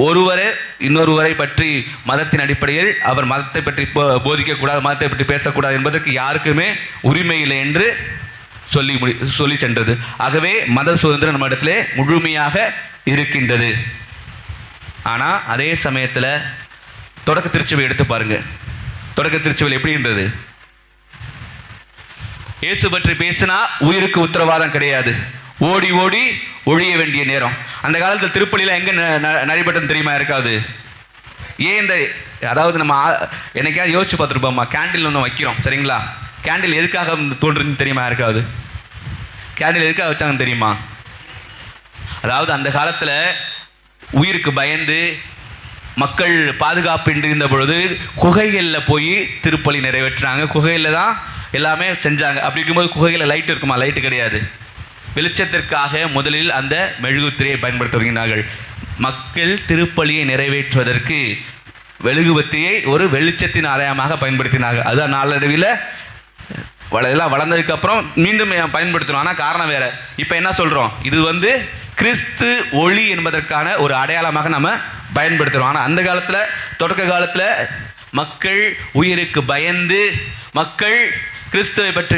B: ஒருவரை இன்னொருவரை பற்றி மதத்தின் அடிப்படையில் அவர் மதத்தை பற்றி போதிக்கக்கூடாது, மதத்தை பற்றி பேசக்கூடாது என்பதற்கு யாருக்குமே உரிமை இல்லை என்று சொல்லி சென்றது. ஆகவே மத சுதந்திரம் நம்ம இடத்துல முழுமையாக இருக்கின்றது. ஆனால் அதே சமயத்தில் தொடக்க திருச்சபை எடுத்து பாருங்க. தொடக்க திருச்சபையில் எப்படி இருந்தது? இயேசு பற்றி பேசினா உயிருக்கு உத்தரவாதம் கிடையாது, ஓடி ஓடி ஒழிய வேண்டிய நேரம். அந்த காலத்தில் திருப்பலியில் எங்கே நடைபெற்றது தெரியுமா? இருக்காது. ஏன் இந்த அதாவது நம்ம என்னைக்காவது யோசிச்சு பார்த்துருப்போம்மா, கேண்டில் ஒன்று வைக்கிறோம், சரிங்களா? கேண்டில் எதுக்காக தோன்றுன்னு தெரியுமா? இருக்காது. கேண்டில் எதுக்காக வச்சாங்கன்னு தெரியுமா? அதாவது அந்த காலத்தில் உயிருக்கு பயந்து மக்கள் பாதுகாப்பு இருந்த பொழுது குகைகளில் போய் திருப்பலி நிறைவேற்றினாங்க. குகையில் தான் எல்லாமே செஞ்சாங்க. அப்படி இருக்கும்போது குகையில் லைட் இருக்குமா? லைட்டு கிடையாது. வெளிச்சத்திற்காக முதலில் அந்த மெழுகுத்திரையை பயன்படுத்தி வருகிறார்கள். மக்கள் திருப்பலியை நிறைவேற்றுவதற்கு மெழுகுவத்தியை ஒரு வெளிச்சத்தின் ஆலயமாக பயன்படுத்தினார்கள். அதுதான் நாளடைவில் எல்லாம் வளர்ந்ததுக்கு அப்புறம் மீண்டும் பயன்படுத்தணும். ஆனால் காரணம் வேற. இப்போ என்ன சொல்கிறோம்? இது கிறிஸ்து ஒளி என்பதற்கான ஒரு அடையாளமாக நம்ம பயன்படுத்துகிறோம். ஆனால் அந்த காலத்தில், தொடக்க காலத்தில் மக்கள் உயிருக்கு பயந்து, மக்கள் கிறிஸ்துவை பற்றி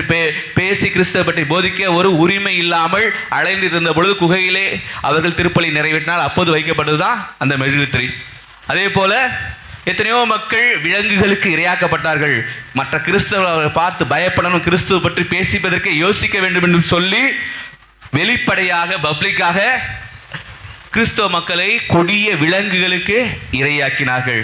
B: பேசி கிறிஸ்துவை பற்றி போதிக்க ஒரு உரிமை இல்லாமல் அலைந்து இருந்த பொழுது குகையிலே அவர்கள் திருப்பலி நிறைவேற்றினால் அப்போது வைக்கப்பட்டது தான் அந்த மெழுகுத்திரை. அதே போல எத்தனையோ மக்கள் விலங்குகளுக்கு இரையாக்கப்பட்டார்கள். மற்ற கிறிஸ்தவர்களை பார்த்து பயப்படணும், கிறிஸ்துவை பற்றி பேசிப்பதற்கு யோசிக்க வேண்டும் என்று சொல்லி வெளிப்படையாக பப்ளிக்காக கிறிஸ்தவ மக்களை கொடிய விலங்குகளுக்கு இரையாக்கினார்கள்.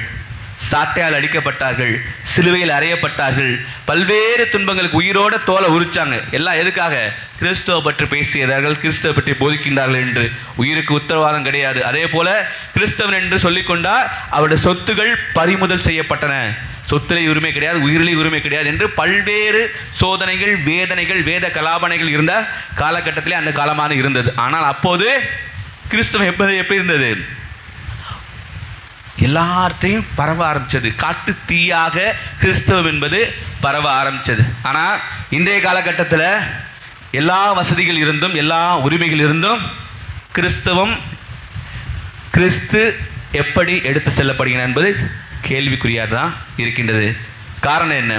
B: சாட்டையால் அடிக்கப்பட்டார்கள், சிலுவையில் அறையப்பட்டார்கள், பல்வேறு துன்பங்களுக்கு உயிரோட தோலை உரிச்சாங்க. எல்லாம் எதுக்காக? கிறிஸ்துவ பற்றி பேசியதார்கள், கிறிஸ்துவ பற்றி போதிக்கின்றார்கள் என்று. உயிருக்கு உத்தரவாதம் கிடையாது. அதே போல கிறிஸ்தவன் என்று சொல்லிக்கொண்டால் அவருடைய சொத்துகள் பறிமுதல் செய்யப்பட்டன. சொத்திலே உரிமை கிடையாது, உயிரிலே உரிமை கிடையாது என்று பல்வேறு சோதனைகள், வேதனைகள், வேத கலாபனைகள் இருந்த காலகட்டத்திலே அந்த காலமான இருந்தது. ஆனால் அப்போது கிறிஸ்தவம் எப்படி இருந்தது? எல்லார்ட்டையும் பரவ ஆரம்பிச்சது. காட்டு தீயாக கிறிஸ்தவம் என்பது பரவ ஆரம்பிச்சது. ஆனால் இன்றைய காலகட்டத்தில் எல்லா வசதிகள் இருந்தும், எல்லா உரிமைகள் இருந்தும் கிறிஸ்தவம், கிறிஸ்து எப்படி எடுத்து செல்லப்படுகிறது என்பது கேள்விக்குறியாக தான் இருக்கின்றது. காரணம் என்ன?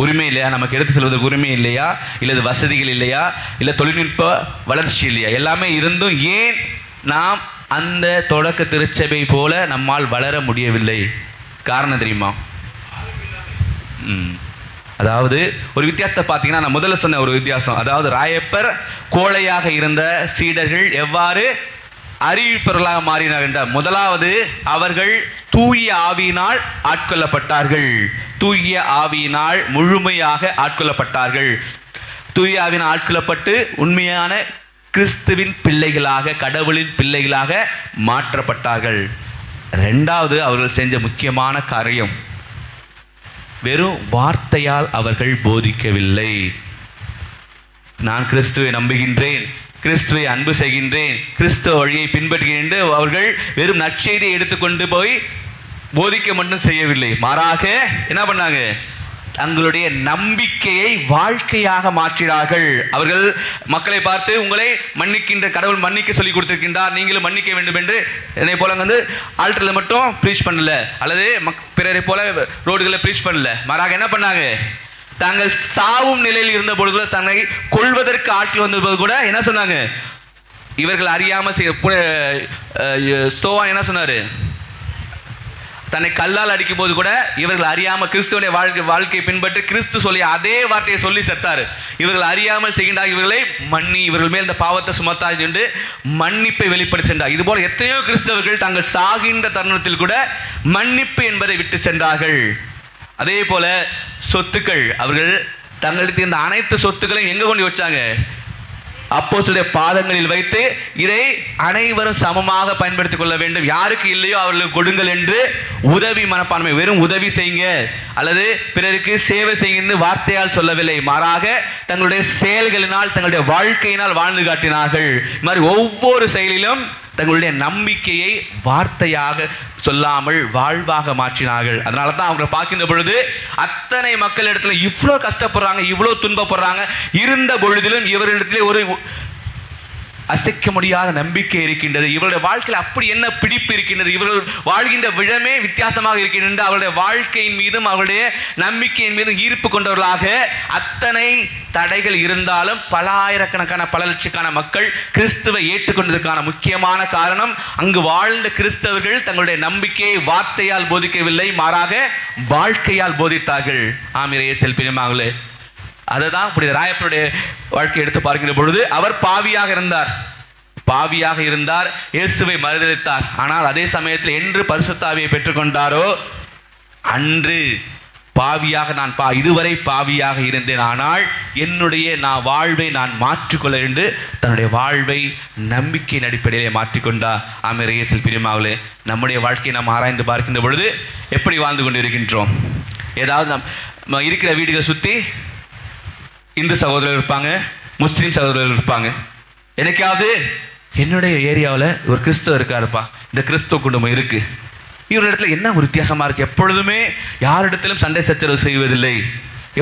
B: உரிமை இல்லையா? நமக்கு எடுத்து செல்வதற்கு உரிமை இல்லையா? இல்லை வசதிகள் இல்லையா? இல்லை தொழில்நுட்ப வளர்ச்சி இல்லையா? எல்லாமே இருந்தும் ஏன் நாம் அந்த தொடக்க திருச்சபை போல நம்மால் வளர முடியவில்லை? காரணம் தெரியுமா? அதாவது ஒரு வித்தியாசத்தை பார்த்தீங்கன்னா, நான் முதல்ல சொன்ன ஒரு வித்தியாசம், அதாவது ராயப்பர் கோழையாக இருந்த சீடர்கள் எவ்வாறு அறிவிப்பவர்களாக மாறினார் என்றால், முதலாவது அவர்கள் தூய ஆவியினால் ஆட்கொள்ளப்பட்டார்கள். தூய ஆவியினால் முழுமையாக ஆட்கொள்ளப்பட்டார்கள். தூய ஆவியினால் ஆட்கொள்ளப்பட்டு உண்மையான கிறிஸ்துவின் பிள்ளைகளாக, கடவுளின் பிள்ளைகளாக மாற்றப்பட்டார்கள். ரெண்டாவது அவர்கள் செஞ்ச முக்கியமான காரியம், வெறும் வார்த்தையால் அவர்கள் போதிக்கவில்லை. நான் கிறிஸ்துவை நம்புகின்றேன், கிறிஸ்துவை அன்பு செய்கின்றேன், கிறிஸ்துவ வழியை பின்பற்றுகிறேன் என்று அவர்கள் வெறும் நற்செய்தியை எடுத்துக்கொண்டு போய் போதிக்க மட்டும் செய்யவில்லை. மாறாக என்ன பண்ணாங்க? தங்களுடைய நம்பிக்கையை வாழ்க்கையாக மாற்றினார்கள். அவர்கள் மக்களை பார்த்து, உங்களை மன்னிக்கின்ற கடவுள் மன்னிக்க சொல்லி கொடுத்திருக்கின்றார், நீங்களும் மன்னிக்க வேண்டும் என்று. என்னை போல ஆல்டரில் மட்டும் ப்ரீச் பண்ணல, அல்லது பிறரை போல ரோடுகளில் ப்ரீச் பண்ணல. மாறாக என்ன பண்ணாங்க? தாங்கள் சாவும் நிலையில் இருந்த பொழுது, தன்னை கொள்வதற்கு ஆட்கள் வந்தபோது கூட என்ன சொன்னாங்க? இவர்கள் அறியாமல் ஸ்தோவான் என்ன சொன்னாரு? தன்னை கல்லால் அடிக்கும் போது கூட இவர்கள் அறியாமல் கிறிஸ்துவனுடைய வாழ்க்கையை பின்பற்றி கிறிஸ்து சொல்லி அதே வார்த்தையை சொல்லி செத்தார். இவர்கள் அறியாமல் செய்கின்றார், இவர்களை மன்னி, இவர்கள் மேல் இந்த பாவத்தை சுமத்தாது என்று மன்னிப்பை வெளிப்படுத்தி சென்றார். இதுபோல எத்தனையோ கிறிஸ்தவர்கள் தாங்கள் சாகின்ற தருணத்தில் கூட மன்னிப்பு என்பதை விட்டு சென்றார்கள். அதே போல சொத்துக்கள், அவர்கள் தங்களுக்கு இந்த அனைத்து சொத்துக்களையும் எங்க கொண்டு வச்சாங்க? அப்போஸ்தலருடைய பாதங்களில் வைத்து, இதை அனைவரும் சமமாக பயன்படுத்திக் கொள்ள வேண்டும், யாருக்கு இல்லையோ அவர்களுக்கு கொடுங்கள் என்று உதவி மனப்பான்மை, வெறும் உதவி செய்யுங்க அல்லது பிறருக்கு சேவை செய்யுங்க வார்த்தையால் சொல்லவில்லை. மாறாக தங்களுடைய செயல்களினால், தங்களுடைய வாழ்க்கையினால் வாழ்ந்து காட்டினார்கள். இது மாதிரி ஒவ்வொரு செயலிலும் தங்களுடைய நம்பிக்கையை வார்த்தையாக சொல்லாமல் வாழ்வாக மாற்றினார்கள். அதனால தான் அவங்களை பார்க்கின்ற பொழுது அத்தனை மக்கள் இடத்துல இவ்வளோ கஷ்டப்படுறாங்க, இவ்வளோ துன்பப்படுறாங்க, இருந்த பொழுதிலும் இவர்களிடத்திலே ஒரு அசைக்க முடியாத நம்பிக்கை இருக்கின்றது. இவருடைய வாழ்க்கையில் அப்படி என்ன பிடிப்பு இருக்கின்றது, இவர்கள் வாழ்கின்ற விழமே வித்தியாசமாக இருக்கின்றது. அவருடைய வாழ்க்கையின் மீதும் அவருடைய நம்பிக்கையின் மீதும் ஈர்ப்பு கொண்டவர்களாக அத்தனை தடைகள் இருந்தாலும் பல ஆயிரக்கணக்கான, பல லட்சக்கான மக்கள் கிறிஸ்துவை ஏற்றுக்கொண்டதற்கான முக்கியமான காரணம், அங்கு வாழ்ந்த கிறிஸ்தவர்கள் தங்களுடைய நம்பிக்கையை வார்த்தையால் போதிக்கவில்லை, மாறாக வாழ்க்கையால் போதித்தார்கள். ஆமிரையே செல்பினமாகலே அதுதான் இப்படி ராயப்பருடைய வாழ்க்கையை எடுத்து பார்க்கின்ற பொழுது, அவர் பாவியாக இருந்தார், இயேசுவை மறுதலித்தார். ஆனால் அதே சமயத்தில் என்று பரிசுத்த ஆவியை பெற்றுக்கொண்டாரோ அன்று பாவியாக நான் இதுவரை பாவியாக இருந்தேன், ஆனால் என்னுடைய வாழ்வை நான் மாற்றிக்கொள்ள என்று தன்னுடைய வாழ்வை நம்பிக்கையின் அடிப்படையிலே மாற்றிக்கொண்டார். ஆமென். இயேசுவில் பிரியமானவர்களே, நம்முடைய வாழ்க்கையை நாம் ஆராய்ந்து பார்க்கின்ற பொழுது எப்படி வாழ்ந்து கொண்டிருக்கின்றோம்? ஏதாவது இருக்கிற வீடுகளை சுற்றி இந்து சகோதரர்கள் இருப்பாங்க, முஸ்லீம் சகோதரர்கள் இருப்பாங்க. எனக்காவது என்னுடைய ஏரியாவில் ஒரு கிறிஸ்தவ இருக்காருப்பா, இந்த கிறிஸ்தவ குடும்பம் இருக்குது, இவரிடத்துல என்ன ஒரு வித்தியாசமாக இருக்குது, எப்பொழுதுமே யாரிடத்திலும் சண்டை சச்சரவு செய்வதில்லை,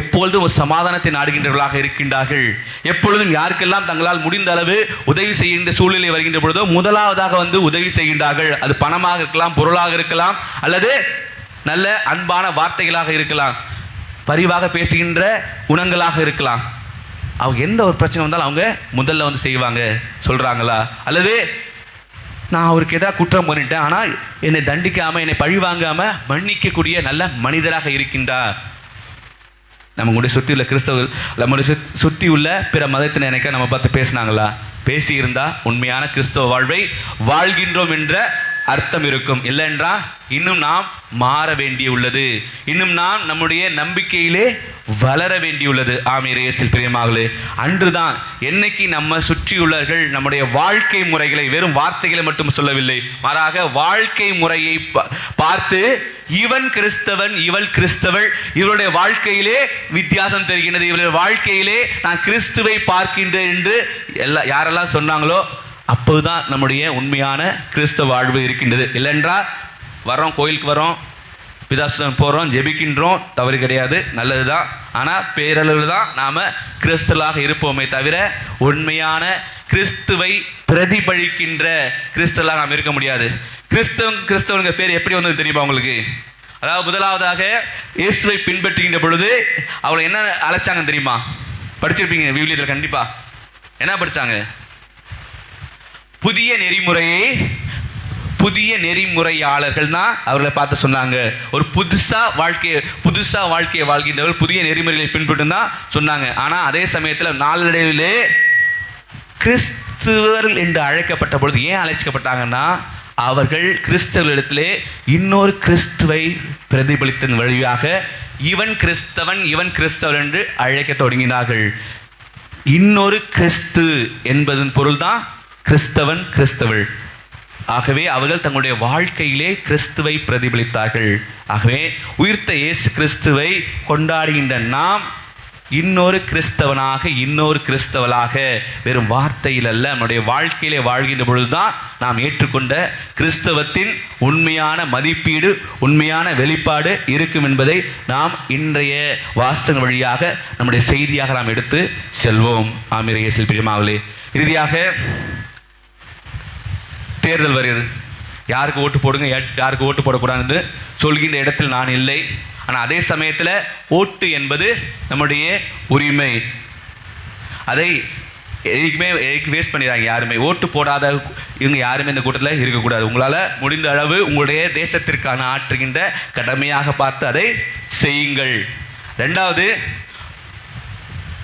B: எப்பொழுதும் ஒரு சமாதானத்தை நாடுகின்றவர்களாக இருக்கின்றார்கள், எப்பொழுதும் யாருக்கெல்லாம் தங்களால் முடிந்த அளவு உதவி செய்கின்ற சூழ்நிலை வருகின்ற பொழுதோ முதலாவதாக வந்து உதவி செய்கின்றார்கள். அது பணமாக இருக்கலாம், பொருளாக இருக்கலாம், அல்லது நல்ல அன்பான வார்த்தைகளாக இருக்கலாம், பரிவாக பேசுகின்ற குணங்களாக இருக்கலாம். அவங்க எந்த ஒரு பிரச்சனை வந்தாலும் அவங்க முதல்ல வந்து செய்வாங்க, சொல்கிறாங்களா, அல்லது நான் அவருக்கு எதாவது குற்றம் பண்ணிட்டேன் ஆனால் என்னை தண்டிக்காமல் என்னை பழி வாங்காமல் மன்னிக்கக்கூடிய நல்ல மனிதராக இருக்கின்றார். நம்மளுடைய சுற்றி உள்ள கிறிஸ்தவர்கள், நம்முடைய சுற்றி உள்ள பிற மதத்தினரை நம்ம பார்த்து பேசினாங்களா? பேசியிருந்தால் உண்மையான கிறிஸ்தவ வாழ்வை வாழ்கின்றோம் என்ற அர்த்தம் இருக்கும். இல்லைன்றா இன்னும் நாம் மாற வேண்டியுள்ளது, இன்னும் நாம் நம்முடைய நம்பிக்கையிலே வளர வேண்டியுள்ளது. ஆமீர் இயேசுவில் பிரியமாகலே, அன்றுதான் என்னைக்கு நம்ம சுற்றியுள்ளவர்கள் நம்முடைய வாழ்க்கை முறைகளை வெறும் வார்த்தைகளை மட்டும் சொல்லவில்லை, மாறாக வாழ்க்கை முறையை பார்த்து இவன் கிறிஸ்தவன், இவள் கிறிஸ்தவள், இவருடைய வாழ்க்கையிலே வித்தியாசம் தெரிகின்றது, இவருடைய வாழ்க்கையிலே நான் கிறிஸ்துவை பார்க்கின்றேன் என்று யாரெல்லாம் சொன்னாங்களோ அப்போதுதான் நம்முடைய உண்மையான கிறிஸ்தவ வாழ்வு இருக்கின்றது. இல்லைன்றா வரோம், கோயிலுக்கு வரோம், பிதாசுரம் போகிறோம், ஜெபிக்கின்றோம், தவறு கிடையாது, நல்லது தான். ஆனால் பேரளவில் தான் நாம் கிறிஸ்தவர்களாக இருப்போமே தவிர உண்மையான கிறிஸ்துவை பிரதிபலிக்கின்ற கிறிஸ்தவர்களாக நாம் இருக்க முடியாது. கிறிஸ்தவனுங்க பேர் எப்படி வந்தது தெரியுமா உங்களுக்கு? அதாவது முதலாவதாக இயேசுவை பின்பற்றுகின்ற பொழுது அவளை என்ன அழைச்சாங்க தெரியுமா? படிச்சிருப்பீங்க விவிலியத்தில் கண்டிப்பாக. என்ன படித்தாங்க? புதிய நெறிமுறையாளர்கள் தான் அவர்களை பார்த்து சொன்னாங்க. ஒரு புதுசா வாழ்க்கையை வாழ்கின்றவர்கள் புதிய நெறிமுறைகளை பின்பற்று தான் சொன்னாங்க. ஆனால் அதே சமயத்தில் நாளடைவிலே கிறிஸ்துவர்கள் என்று அழைக்கப்பட்ட பொழுது ஏன் அழைக்கப்பட்டாங்கன்னா அவர்கள் கிறிஸ்தவர்களிடத்திலே இன்னொரு கிறிஸ்துவை பிரதிபலித்தன் வழியாக இவன் கிறிஸ்தவன், இவன் கிறிஸ்தவன் என்று அழைக்க தொடங்கினார்கள். இன்னொரு கிறிஸ்து என்பதன் பொருள்தான் கிறிஸ்தவன், கிறிஸ்தவள். ஆகவே அவர்கள் தங்களுடைய வாழ்க்கையிலே கிறிஸ்துவை பிரதிபலித்தார்கள். ஆகவே உயிர்த்த இயேசு கிறிஸ்துவை கொண்டாடுகின்ற நாம் இன்னொரு கிறிஸ்தவனாக, இன்னொரு கிறிஸ்தவளாக வெறும் வார்த்தையில் அல்ல, நம்முடைய வாழ்க்கையிலே வாழ்கின்ற பொழுதுதான் நாம் ஏற்றுக்கொண்ட கிறிஸ்தவத்தின் உண்மையான மதிப்பீடு, உண்மையான வெளிப்பாடு இருக்கும் என்பதை நாம் இன்றைய வாசகங்கள் வழியாக நம்முடைய செய்தியாக நாம் எடுத்து செல்வோம். ஆமீர் இயேசுவில் பிரியமானவர்களே, இறுதியாக தேர்தல் வருகிறது. யாருக்கு ஓட்டு போடுங்க, யாருக்கு ஓட்டு போடக்கூடாதுன்னு சொல்கின்ற இடத்தில் நான் இல்லை. ஆனால் அதே சமயத்தில் ஓட்டு என்பது நம்முடைய உரிமை. அதை எதுக்குமே வேஸ்ட் பண்ணிடுறாங்க. யாருமே ஓட்டு போடாத இவங்க யாருமே இந்த கூட்டத்தில் இருக்கக்கூடாது. உங்களால் முடிந்த அளவு உங்களுடைய தேசத்திற்கான ஆற்றுகின்ற கடமையாக பார்த்து அதை செய்யுங்கள். ரெண்டாவது,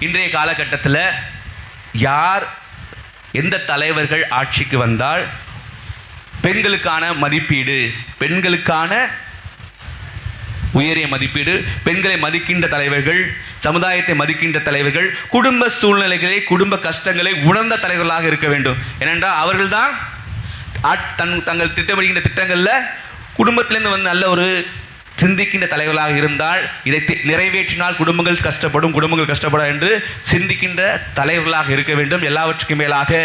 B: இன்றைய காலகட்டத்தில் யார் எந்த தலைவர்கள் ஆட்சிக்கு வந்தால் பெண்களுக்கான மதிப்பீடு, பெண்களுக்கான உயரிய மதிப்பீடு, பெண்களை மதிக்கின்ற தலைவர்கள், சமுதாயத்தை மதிக்கின்ற தலைவர்கள், குடும்ப சூழ்நிலைகளை, குடும்ப கஷ்டங்களை உணர்ந்த தலைவர்களாக இருக்க வேண்டும். ஏனென்றால் அவர்கள்தான் தங்கள் திட்டமிடுகின்ற திட்டங்களில் குடும்பத்திலேருந்து வந்து நல்ல ஒரு சிந்திக்கின்ற தலைவர்களாக இருந்தால் இதை நிறைவேற்றினால் குடும்பங்கள் கஷ்டப்படும் என்று சிந்திக்கின்ற தலைவர்களாக இருக்க வேண்டும். எல்லாவற்றுக்கும் மேலாக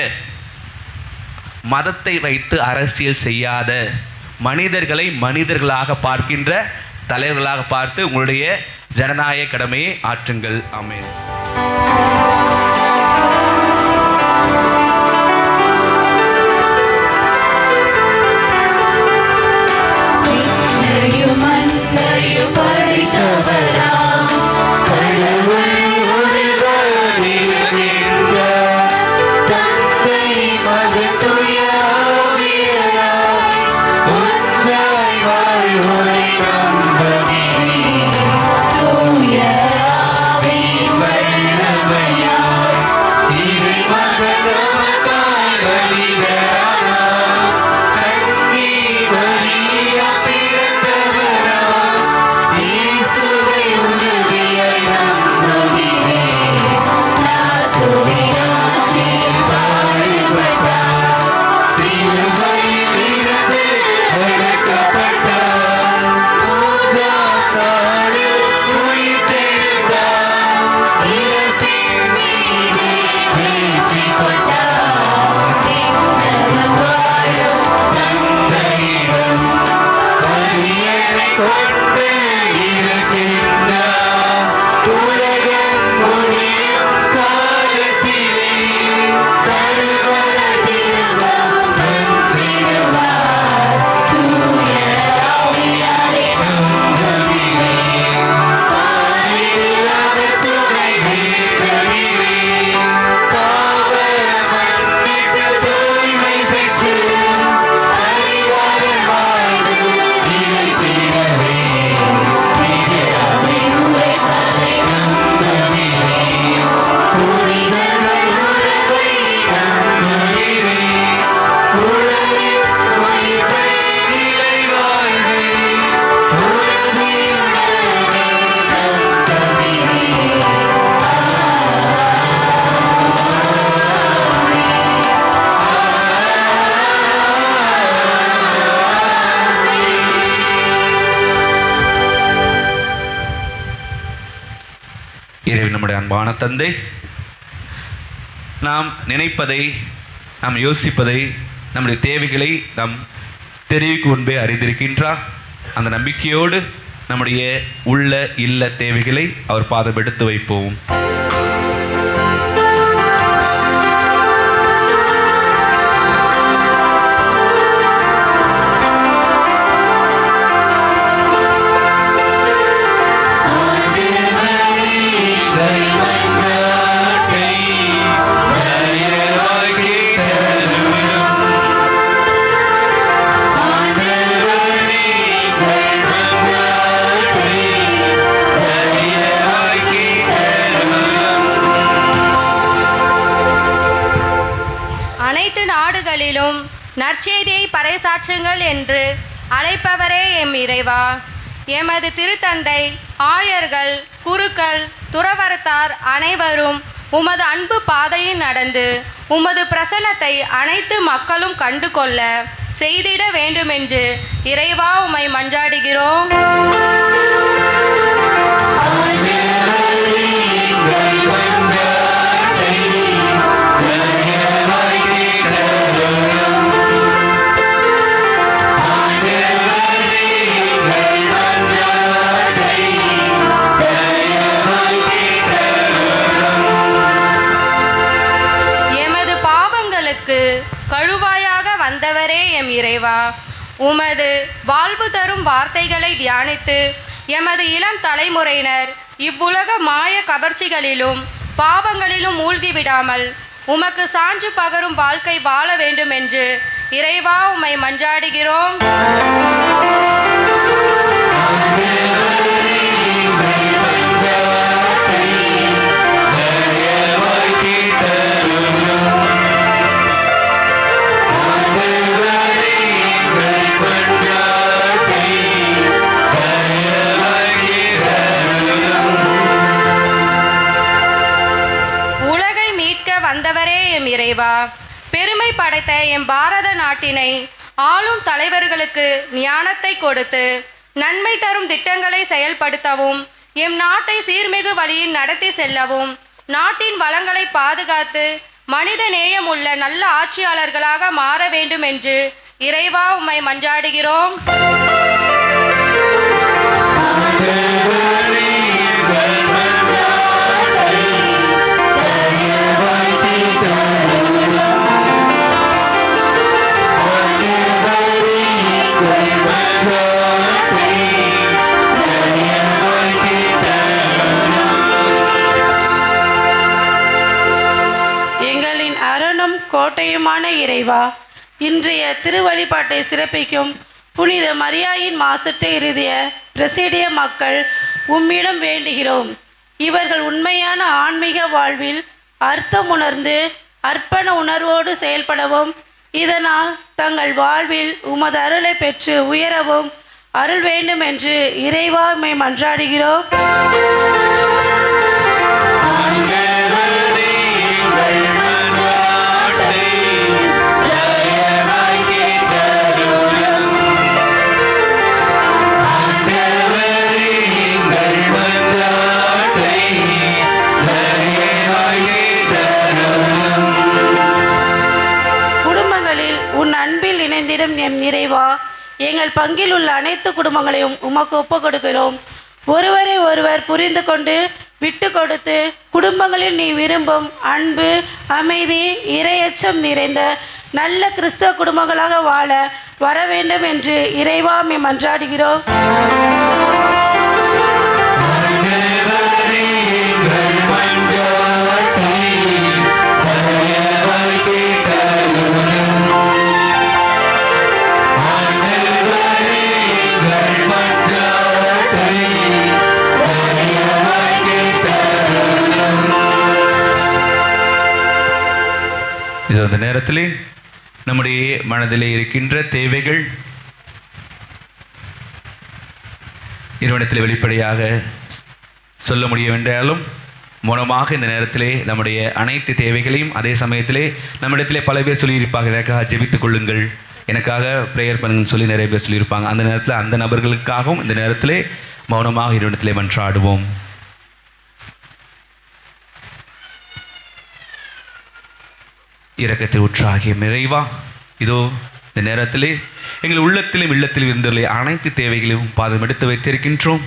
B: மதத்தை வைத்து அரசியல் செய்யாத, மனிதர்களை மனிதர்களாக பார்க்கின்ற தலைவர்களாக பார்த்து உங்களுடைய ஜனநாயக கடமையை ஆற்றுங்கள். ஆமென்.
E: தூய ஆவி வல்லமை
B: நம்முடைய அன்பான தந்தை நாம் நினைப்பதை, நாம் யோசிப்பதை, நம்முடைய தேவைகளை நாம் தெரிவிக்கும் முன்பே அறிந்திருக்கின்றார். அந்த நம்பிக்கையோடு நம்முடைய உள்ள இல்ல தேவைகளை அவர் பாதம் எடுத்து வைப்போம்.
G: நற்செய்தியை பறைசாற்றுங்கள் என்று அழைப்பவரே எம் இறைவா. எமது திருத்தந்தை, ஆயர்கள், குருக்கள், துறவரத்தார் அனைவரும் உமது அன்பு பாதையில் நடந்து உமது பிரசன்னத்தை அனைத்து மக்களும் கண்டு கொள்ள செய்திட வேண்டுமென்று இறைவா உம்மை மன்றாடுகிறோம். கழுவாயாக வந்தவரே எம் இறைவா, உமது வாழ்வு தரும் வார்த்தைகளை தியானித்து எமது இளம் தலைமுறையினர் இவ்வுலக மாய கவர்ச்சிகளிலும் பாவங்களிலும் மூழ்கிவிடாமல் உமக்கு சான்று பகரும் வாழ்க்கை வாழ வேண்டும் என்று இறைவா உம்மை மன்றாடுகிறோம். வந்தவரே எம் இறைவா, பெருமை படைத்த எம் பாரத நாட்டினை ஆளும் தலைவர்களுக்கு ஞானத்தை கொடுத்து நன்மை தரும் திட்டங்களை செயல்படுத்தவும், எம் நாட்டை சீர்மிகு வழியில் நடத்தி செல்லவும், நாட்டின் வளங்களை பாதுகாத்து மனித நேயம் உள்ள நல்ல ஆட்சியாளர்களாக மாற வேண்டும் என்று இறைவா உம்மை மன்றாடுகிறோம்.
H: கோட்டையுமான இறைவா, இன்றைய திருவழிபாட்டை சிறப்பிக்கும் புனித மரியாயின் மாசற்ற இறுதிய பிரசிடிய மக்கள் உம்மிடம் வேண்டுகிறோம். இவர்கள் உண்மையான ஆன்மீக வாழ்வில் அர்த்தம் உணர்ந்து அர்ப்பண உணர்வோடு செயல்படவும், இதனால் தங்கள் வாழ்வில் உமது அருளை பெற்று உயரவும் அருள் வேண்டும் என்று இறைவா உம்மை மன்றாடுகிறோம். எம் இறைவா, எங்கள் பங்கில் உள்ள அனைத்து குடும்பங்களையும் உமக்கு ஒப்புக் கொடுக்கிறோம். ஒருவரை ஒருவர் புரிந்து கொண்டு விட்டு கொடுத்து குடும்பங்களில் நீ விரும்பும் அன்பு, அமைதி, இறையச்சம் நிறைந்த நல்ல கிறிஸ்தவ குடும்பங்களாக வாழ வர வேண்டும் என்று இறைவா உம்மை மன்றாடுகிறோம்.
B: இந்த நேரத்திலே நம்முடைய மனதிலே இருக்கின்ற தேவைகள் இறைவனிடத்திலே வெளிப்படையாக சொல்ல முடியவென்றாலும் மூலமாக இந்த நேரத்திலே நம்முடைய அனைத்து தேவைகளையும் அதே சமயத்திலே நம்மிடத்திலே பல பேர் சொல்லியிருப்பாங்க, எனக்காக ஜெபித்துக் கொள்ளுங்கள், எனக்காக ப்ரேயர் பண்ணுங்கன்னு சொல்லி நிறைய பேர் சொல்லியிருப்பாங்க. அந்த நேரத்தில் அந்த நபர்களுக்காகவும் இந்த நேரத்திலே மௌனமாக இறைவனிடத்திலே மன்றாடுவோம். இரக்கத்தை உற்றாகிய இறைவா, இதோ இந்த நேரத்திலே எங்கள் உள்ளத்திலும் இல்லத்திலும் இருந்துள்ள அனைத்து தேவைகளையும் பாதம் எடுத்து வைத்திருக்கின்றோம்.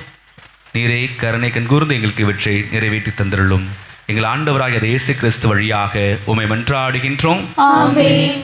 B: நீரே கருணை கண்கூர்ந்து எங்களுக்கு இவற்றை நிறைவேற்றி தந்திருளும். எங்கள் ஆண்டவராகிய இயேசு கிறிஸ்து வழியாக உம்மை மன்றாடுகின்றோம்.
E: ஆமென்.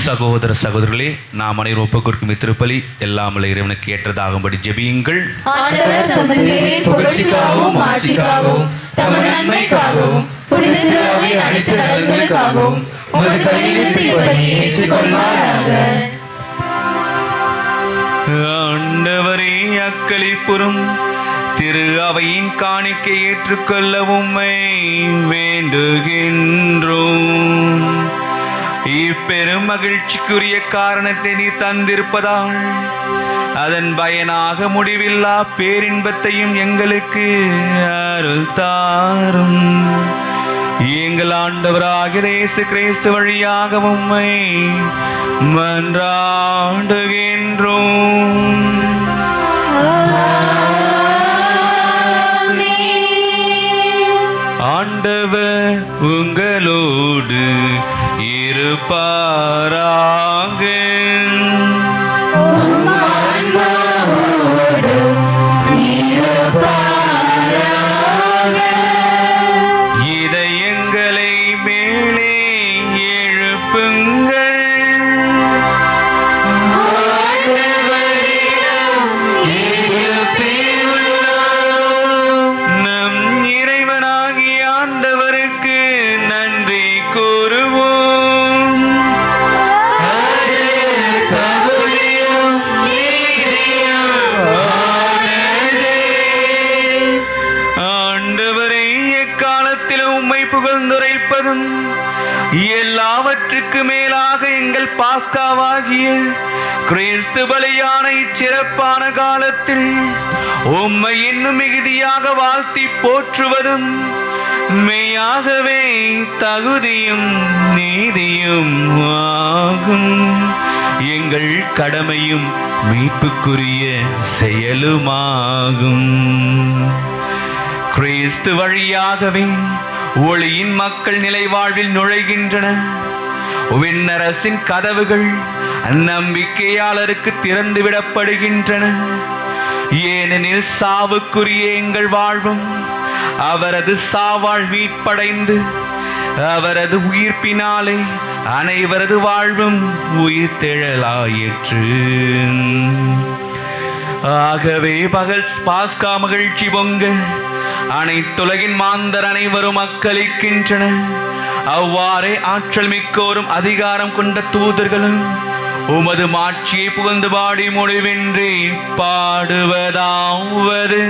B: சகோதர சகோதரர்களே, நாம் அனைவரும் ஒப்புக் கொடுக்கும் இத்திருப்பலி எல்லாம் வல்ல இறைவனுக்கு ஏற்றதாகும்படி ஜெபியுங்கள்.
E: ஆண்டவர் தமது பேரின் புகழ்ச்சிக்காகவும் ஆட்சிக்காகவும் தமது நன்மைக்காகவும் புனித திருவிழாவின் அனைத்து நலன்களுக்காகவும் உமது கையிலிருந்து இப்பலியை ஏற்றுக்கொள்வாராக.
B: ஆண்டவரே, அக்களிப்புறும் திரு அவையின் காணிக்கை ஏற்றுக்கொள்ள உம்மை வேண்டுகின்றோம். இப்பெரும் மகிழ்ச்சிக்குரிய காரணத்தை நீ தந்திருப்பதால் அதன் பயனாக முடிவில்லா பேரின்பத்தையும் எங்களுக்கு அருள் தாரும். எங்கள் ஆண்டவராகிய இயேசு கிறிஸ்து வழியாக உம்மை மன்றாடுகின்றோம். ஆண்டவர் உங்களோடு இருப்பாராக. இதயங்களை மேலே எழுப்புங்கள். நம் இறைவனாகிய ஆண்டவருக்கு நன்றி கூறுவோம். ஆண்டவரை எக்காலத்திலும் உம்மை புகழ்ந்துரைப்பதும் எல்லாவற்றுக்கு மேலாக எங்கள் பாஸ்காவாகிய கிறிஸ்து பலியான இச்சிறப்பான காலத்தில் உம்மை இன்னும் மிகுதியாக வாழ்த்தி போற்றுவதும் மெய்யாகவே தகுதியும் நீதியும் ஆகும். எங்கள் கடமையும் மீட்புக்குரிய செயலுமாகும். கிறிஸ்து வழியாகவே ஒளியின் மக்கள் நிலை வாழ்வில் நுழைகின்றன. விண்ணரசின் கதவுகள் நம்பிக்கையாளருக்கு திறந்து விடப்படுகின்றன. ஏனெனில் சாவுக்குரிய எங்கள் வாழ்வும் அவரது சாவால் மீட்படைந்து அவரது உயிர்ப்பினாலே அனைவரது வாழ்வும் உயிர் தெழலாயிற்று. ஆகவே பகல் பாஸ்கா மகிழ்ச்சி பொங்க அனைத்துலகின் மாந்தர் அனைவரும் அக்களிக்கின்றன. அவ்வாறே ஆற்றல் மிக்கோரும் அதிகாரம் கொண்ட தூதர்களும் உமது மாட்சியை புகழ்ந்து பாடி முடிவின்றி பாடுவதாவது.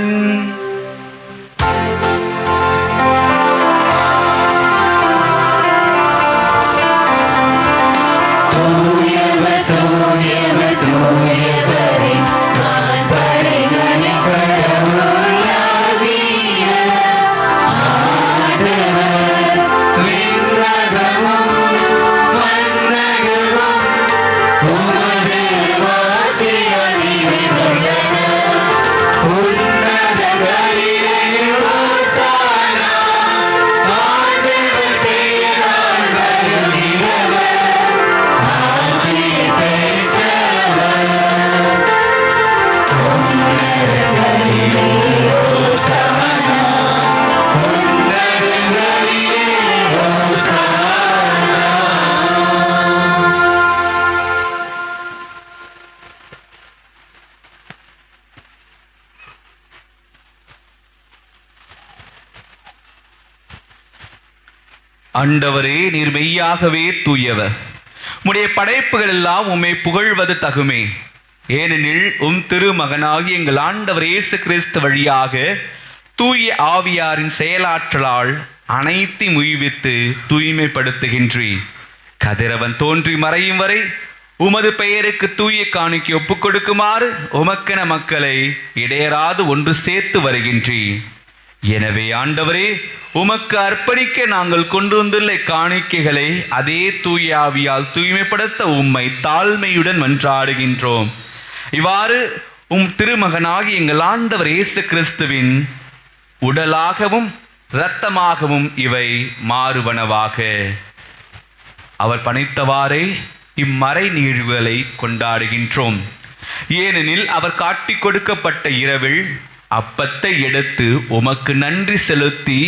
B: ஆண்டவரே, நீர் மெய்யாகவே தூயவர். உம்முடைய படைப்புகள் எல்லாம் உம்மை புகழ்வது தகுமே. ஏனெனில் உம் திருமகனாகி எங்கள் ஆண்டவர் இயேசு கிறிஸ்து வழியாக தூய ஆவியாரின் செயலாற்றலால் அனைத்தையும் உய்வித்து தூய்மைப்படுத்துகின்றீர். கதிரவன் தோன்றி மறையும் வரை உமது பெயருக்கு தூய காணிக்கை ஒப்புக் கொடுக்குமாறு உமக்கென மக்களை இடையராது ஒன்று சேர்த்து வருகின்றீர். எனவே ஆண்டவரே, உமக்கு அர்ப்பணிக்க நாங்கள் கொண்டு வந்துள்ள காணிக்கைகளை அதே தூய ஆவியால் தூய்மைப்படுத்த உம்மை தாழ்மையுடன் மன்றாடுகின்றோம். இவ்வாறு உம் திருமகனாகி எங்கள் ஆண்டவர் இயேசு கிறிஸ்துவின் உடலாகவும் இரத்தமாகவும் இவை மாறுவனவாக. அவர் பணித்தவாறே இம்மறை நிகழ்வுகளை கொண்டாடுகின்றோம். ஏனெனில் அவர் காட்டிக் கொடுக்கப்பட்ட இரவில் அப்பத்தை எடுத்து உமக்கு நன்றி செலுத்தி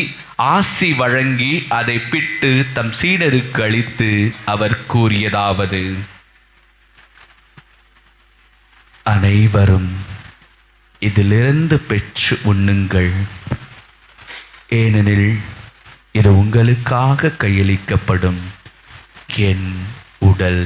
B: ஆசி வழங்கி அதை பிட்டு தம் சீடருக்கு அளித்து அவர் கூறியதாவது: அனைவரும் இதிலிருந்து பெற்று உண்ணுங்கள், ஏனெனில் இது உங்களுக்காக கையளிக்கப்படும் என் உடல்.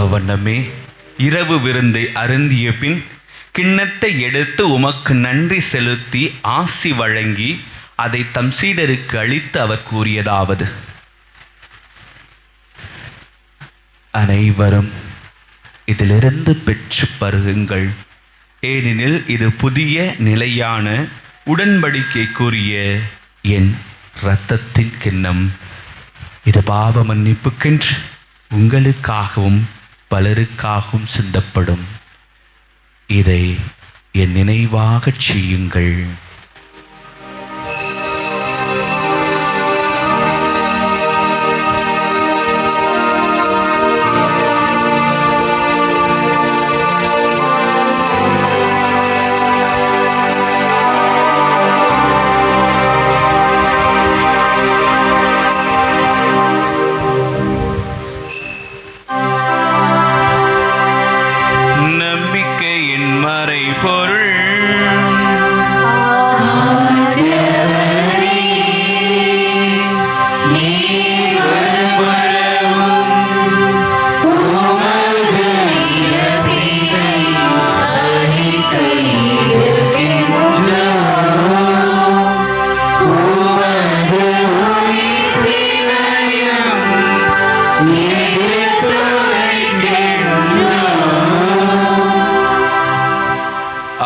B: அவ்வண்ணமே இரவு விருந்தை அருந்திய பின் கிண்ணத்தை எடுத்து உமக்கு நன்றி செலுத்தி ஆசி வழங்கி அதை தம் சீடருக்கு அளித்து அவர் கூறியதாவது: அனைவரும் இதிலிருந்து பெற்று பருகுங்கள், ஏனெனில் இது புதிய நிலையான உடன்படிக்கைக்குரிய என் இரத்தத்தின் கிண்ணம். இது பாவ மன்னிப்புக்கென்று உங்களுக்காகவும் பலருக்காகவும் சிந்தப்படும். இதை என் நினைவாகச் செய்யுங்கள்.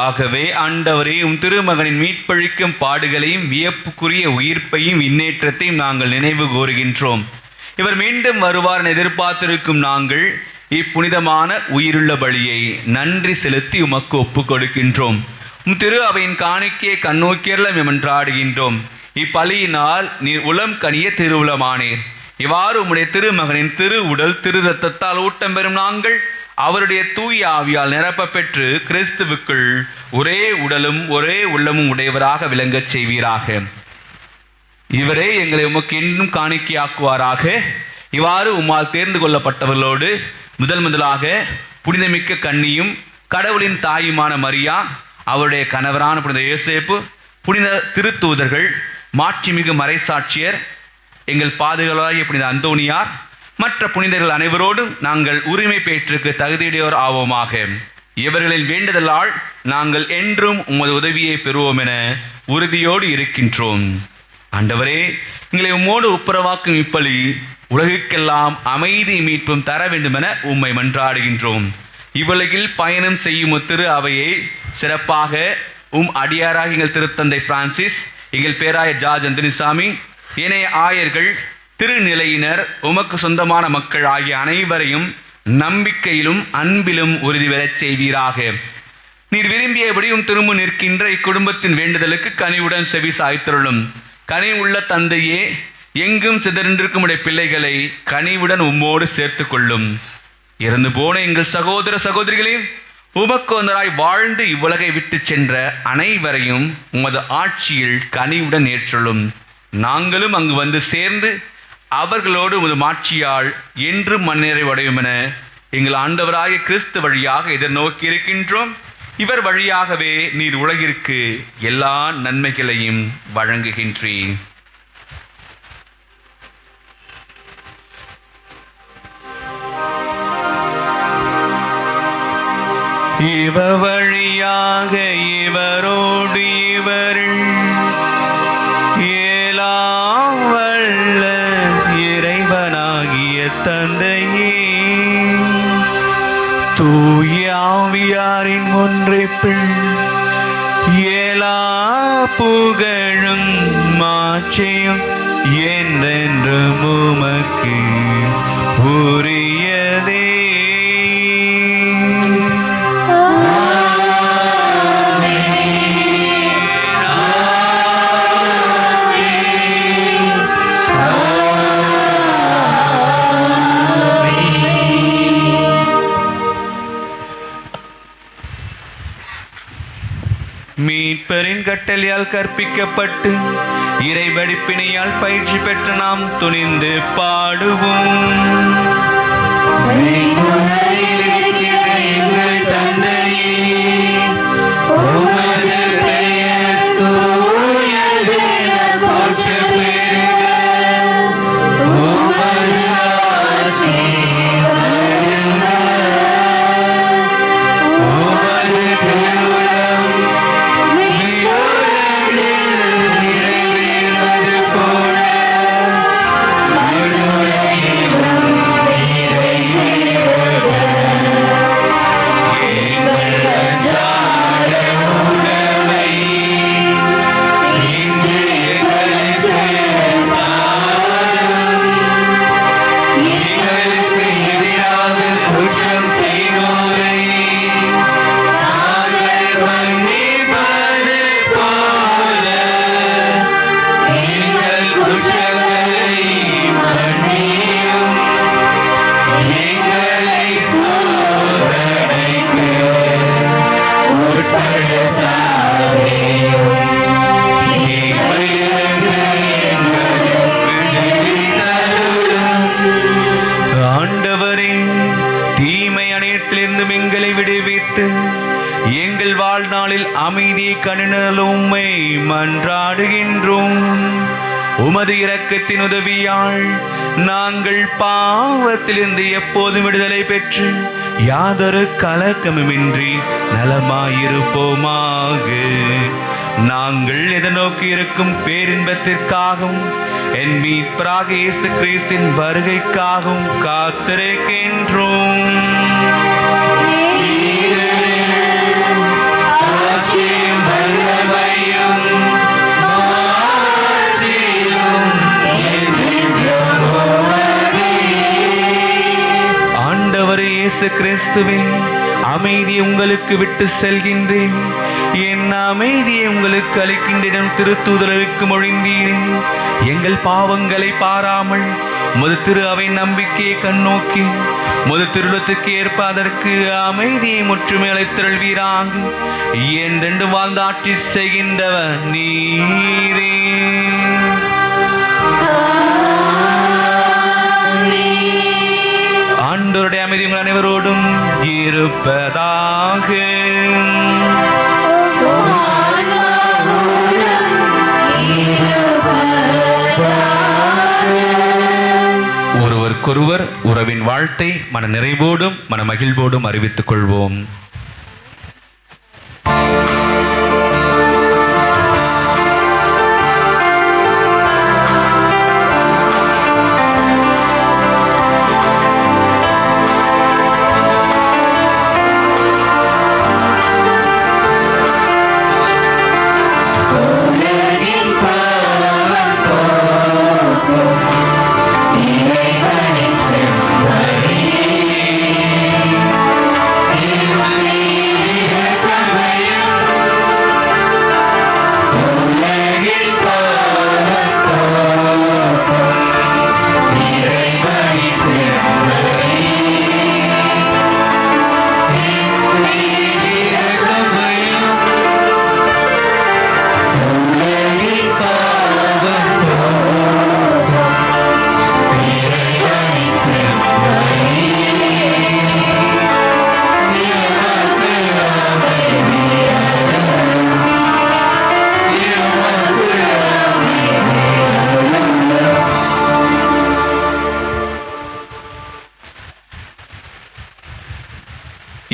B: ஆகவே ஆண்டவரே, உம் திருமகனின் மீட்பளிக்கும் பாடுகளையும் வியப்புக்குரிய உயிர்ப்பையும் விண்ணேற்றத்தையும் நாங்கள் நினைவு கூறுகின்றோம். இவர் மீண்டும் வருவார் என எதிர்பார்த்திருக்கும் நாங்கள் இப்புனிதமான உயிருள்ள பலியை நன்றி செலுத்தி உமக்கு ஒப்புக் கொடுக்கின்றோம். உம் திரு அவையின் காணிக்கையை கண்ணோக்கியர்லம் என்றாடுகின்றோம். இப்பலியினால் நீர் உளம் கனிய திருவுளமானீர். இவ்வாறு உம்முடைய திருமகனின் திரு உடல் திரு ரத்தத்தால் ஊட்டம் பெறும் நாங்கள் அவருடைய தூய ஆவியால் நிரப்ப பெற்று கிறிஸ்துவுக்குள் ஒரே உடலும் ஒரே உள்ளமும் உடையவராக விளங்கச் செய்வீராக. இவரே எங்களை உமக்கு இன்னும் காணிக்கையாக்குவாராக. இவ்வாறு உம்மால் தேர்ந்து கொள்ளப்பட்டவர்களோடு முதலாக புனிதமிக்க கன்னியும் கடவுளின் தாயுமான மரியா, அவருடைய கணவரான புனித யோசேப்பு, புனித திருத்தூதர்கள், மாட்சிமிகு மறைசாட்சியர், எங்கள் பாதுகாவலராகிய புனித அந்தோனியார், மற்ற புனிதர்கள் அனைவரோடும் நாங்கள் உரிமை பேற்றுக்கு தகுதியுடையோர் ஆவோமாக. இவர்களின் வேண்டுதலால் நாங்கள் என்றும் உமது உதவியை பெறுவோம் என உறுதியோடு இருக்கின்றோம். ஆண்டவரே, எங்களை உம்மோடு ஒப்புரவாக்கும் இப்பலி உலகுக்கெல்லாம் அமைதி மீட்பும் தர வேண்டுமென உம்மை மன்றாடுகின்றோம். இவ்வுலகில் பயணம் செய்யும் திரு அவையை சிறப்பாக அடியாராக எங்கள் திருத்தந்தை பிரான்சிஸ், எங்கள் பேராயர் ஜார்ஜ் அந்தனிசாமி, ஏனைய ஆயர்கள், திருநிலையினர், உமக்கு சொந்தமான மக்கள் ஆகிய அனைவரையும் நம்பிக்கையிலும் அன்பிலும் உறுதி பெறச் செய்வீராக. நீர் விரும்பியபடி திரும்ப நிற்கின்ற இக்குடும்பத்தின் வேண்டுதலுக்கு கனிவுடன் செவி சாய்த்தருளும். கனி உள்ள தந்தையே, எங்கும் சிதறின்றிருக்கும் உடைய பிள்ளைகளை கனிவுடன் உம்மோடு சேர்த்து கொள்ளும். இறந்து போன எங்கள் சகோதர சகோதரிகளே, உமக்கு ஒன்றாய் வாழ்ந்து இவ்வுலகை விட்டு சென்ற அனைவரையும் உமது ஆட்சியில் கனிவுடன் ஏற்றுள்ளும். நாங்களும் அங்கு வந்து சேர்ந்து அவர்களோடு உமது மாட்சியால் என்றும் மன்னிறைவடையும் என எங்கள் ஆண்டவராகிய கிறிஸ்து வழியாக எதிர்நோக்கி இருக்கின்றோம். இவர் வழியாகவே நீர் உலகிற்கு எல்லா நன்மைகளையும் வழங்குகின்றீர். இவ வழியாக இவரோடு இவரில் ஏலாம் வல்ல இறைவனாகிய தந்தையே, தூய ஆவியாரின் ஒன்றைப்பில் ஏலா புகழும் மாட்சியும் என்றென்றும் உமக்கு உரியதே. மீட்பரின் கட்டளையால் கற்பிக்கப்பட்டு இறைவடிப்பினையால் பயிற்சி பெற்ற நாம் துணிந்து பாடுவோம்.
E: உமது
B: வைத்து எங்கள் வாழ்நாளில் அமைதியை கணினலும்மை மன்றாடுகின்றோம். உமது இரக்கத்தின் உதவியால் நாங்கள் பாவத்திலிருந்து எப்போதும் விடுதலை பெற்று யாதொரு கலக்கமுமின்றி நலமாயிருப்போமாக. நாங்கள் எதிர்நோக்கி இருக்கும் பேரின்பத்திற்காகவும் என் மீட்பராக இயேசு கிறிஸ்தின் வருகைக்காகவும் காத்திருக்கின்றோம். ஆண்டவரே இயேசு கிறிஸ்துவே, அமைதியை உங்களுக்கு விட்டு செல்கின்றேன், என் அமைதியை உங்களுக்கு அளிக்கின்றேன் திருத்தூதருக்கு மொழிந்தீரே. எங்கள் பாவங்களை பாராமல் முது திரு அவை நம்பிக்கையை கண்ணோக்கி முது திருளத்துக்கு ஏற்ப அதற்கு அமைதியை முற்றுமை அளித்தருள்வீராக. என்றென்று வாழ்ந்து ஆட்சி செய்கின்றவர் நீரே. ஆண்டவருடைய அமைதி உங்கள் அனைவரோடும் இருப்பதாக. ஒருவருக்கொருவர் உறவின் வாழ்த்தை மன நிறைவோடும் மன மகிழ்வோடும் அறிவித்துக் கொள்வோம்.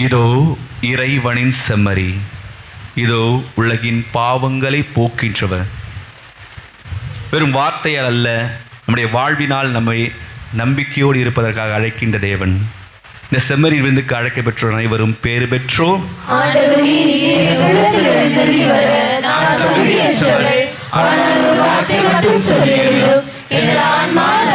B: இதோ இறைவனின் செம்மறி, இதோ உலகின் பாவங்களை போக்கின்றவர். வெறும் வார்த்தையால் அல்ல, நம்முடைய வாழ்வினால் நம்மை நம்பிக்கையோடு இருப்பதற்காக அழைக்கின்ற தேவன். இந்த செம்மறி விருந்துக்கு அழைக்க பெற்றோர் அனைவரும் பேறு பெற்றோர்.
E: Amen.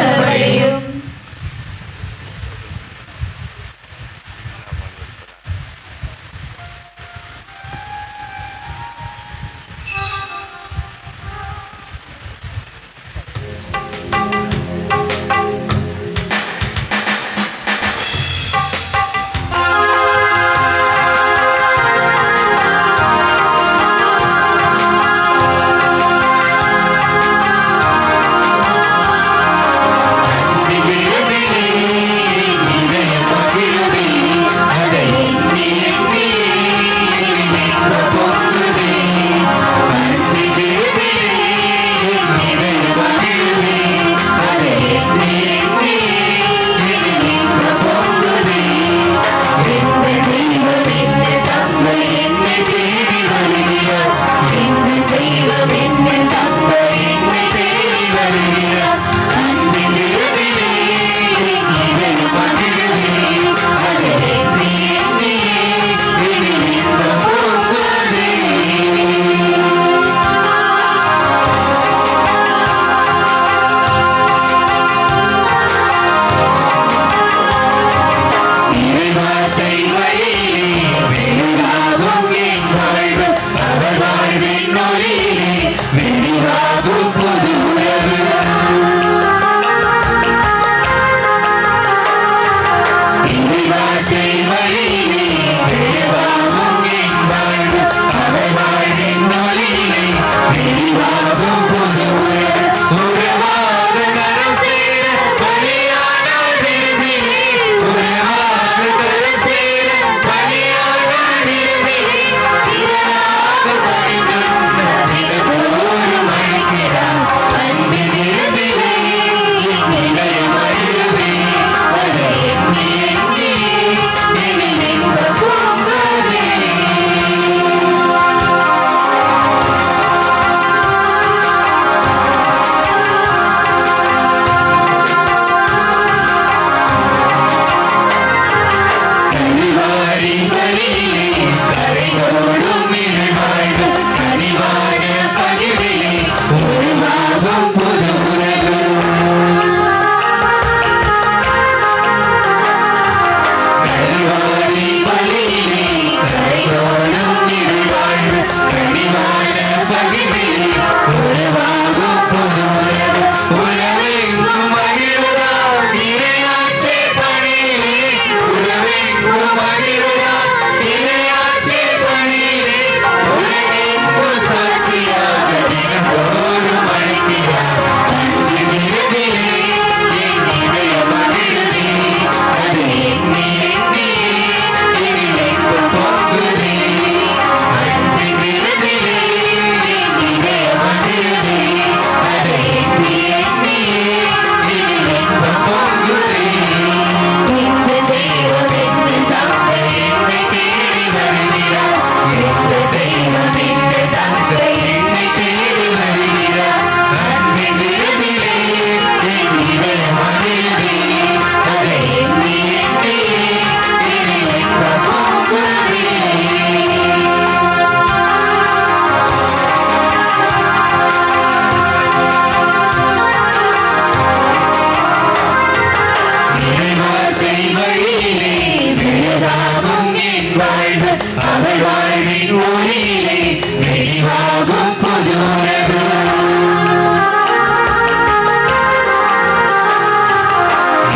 E: அவர் வாழ்வின் ஒளியிலே வெளிவாகும் புதுரவு.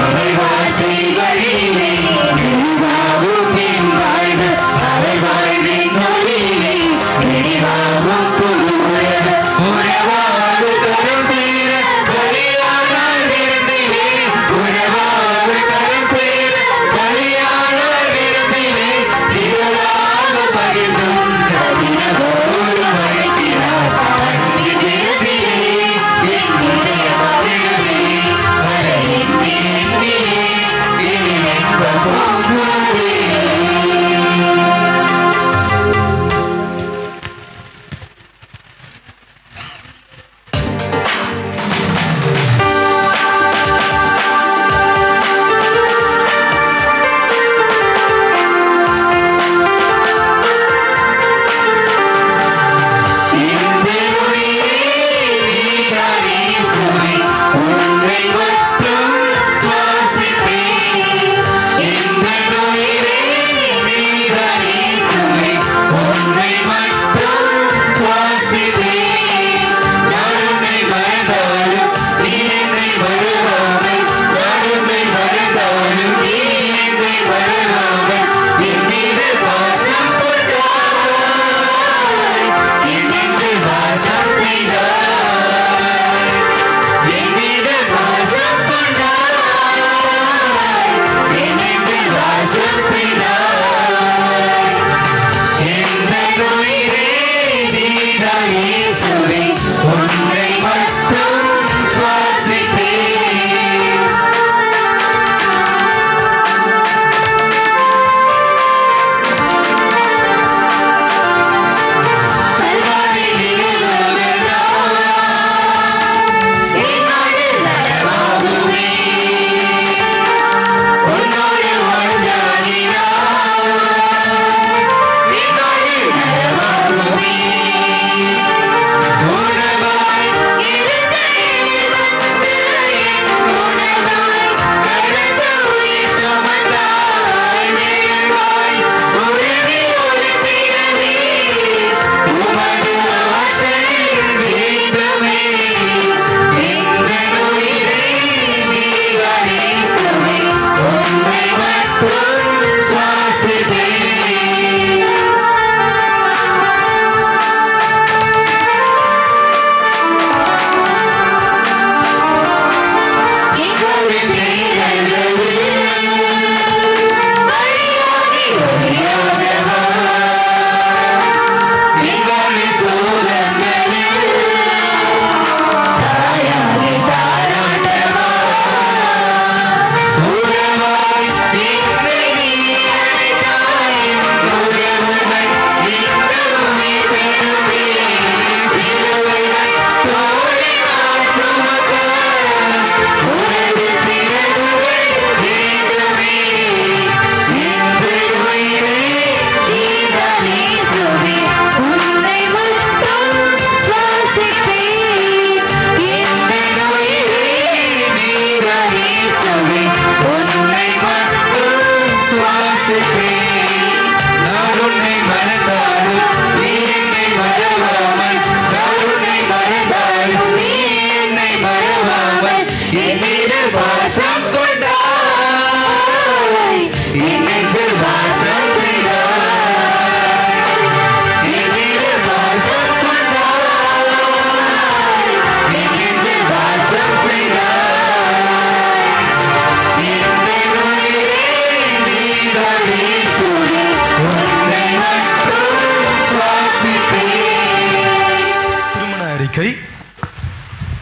E: அவர் வார்த்தை வழியிலே வெளிவாகும் என் வாழ்வு. அவர் வாழ்வின் ஒளியிலே வெளிவாகும் புதுரவு. உறவாறு கரம் சேர பலியானார் விருந்திலே. உறவாறு கரம் சேர பலியானார் விருந்திலே. திரளாக பகிர்ந்தும் கதிரவோடு அழைக்கிறார். அன்பின் விருந்திலே என் இதய மகிழ்வே. வர எண்ணி எண்ணியே இனி இன்பம் பொங்குதே.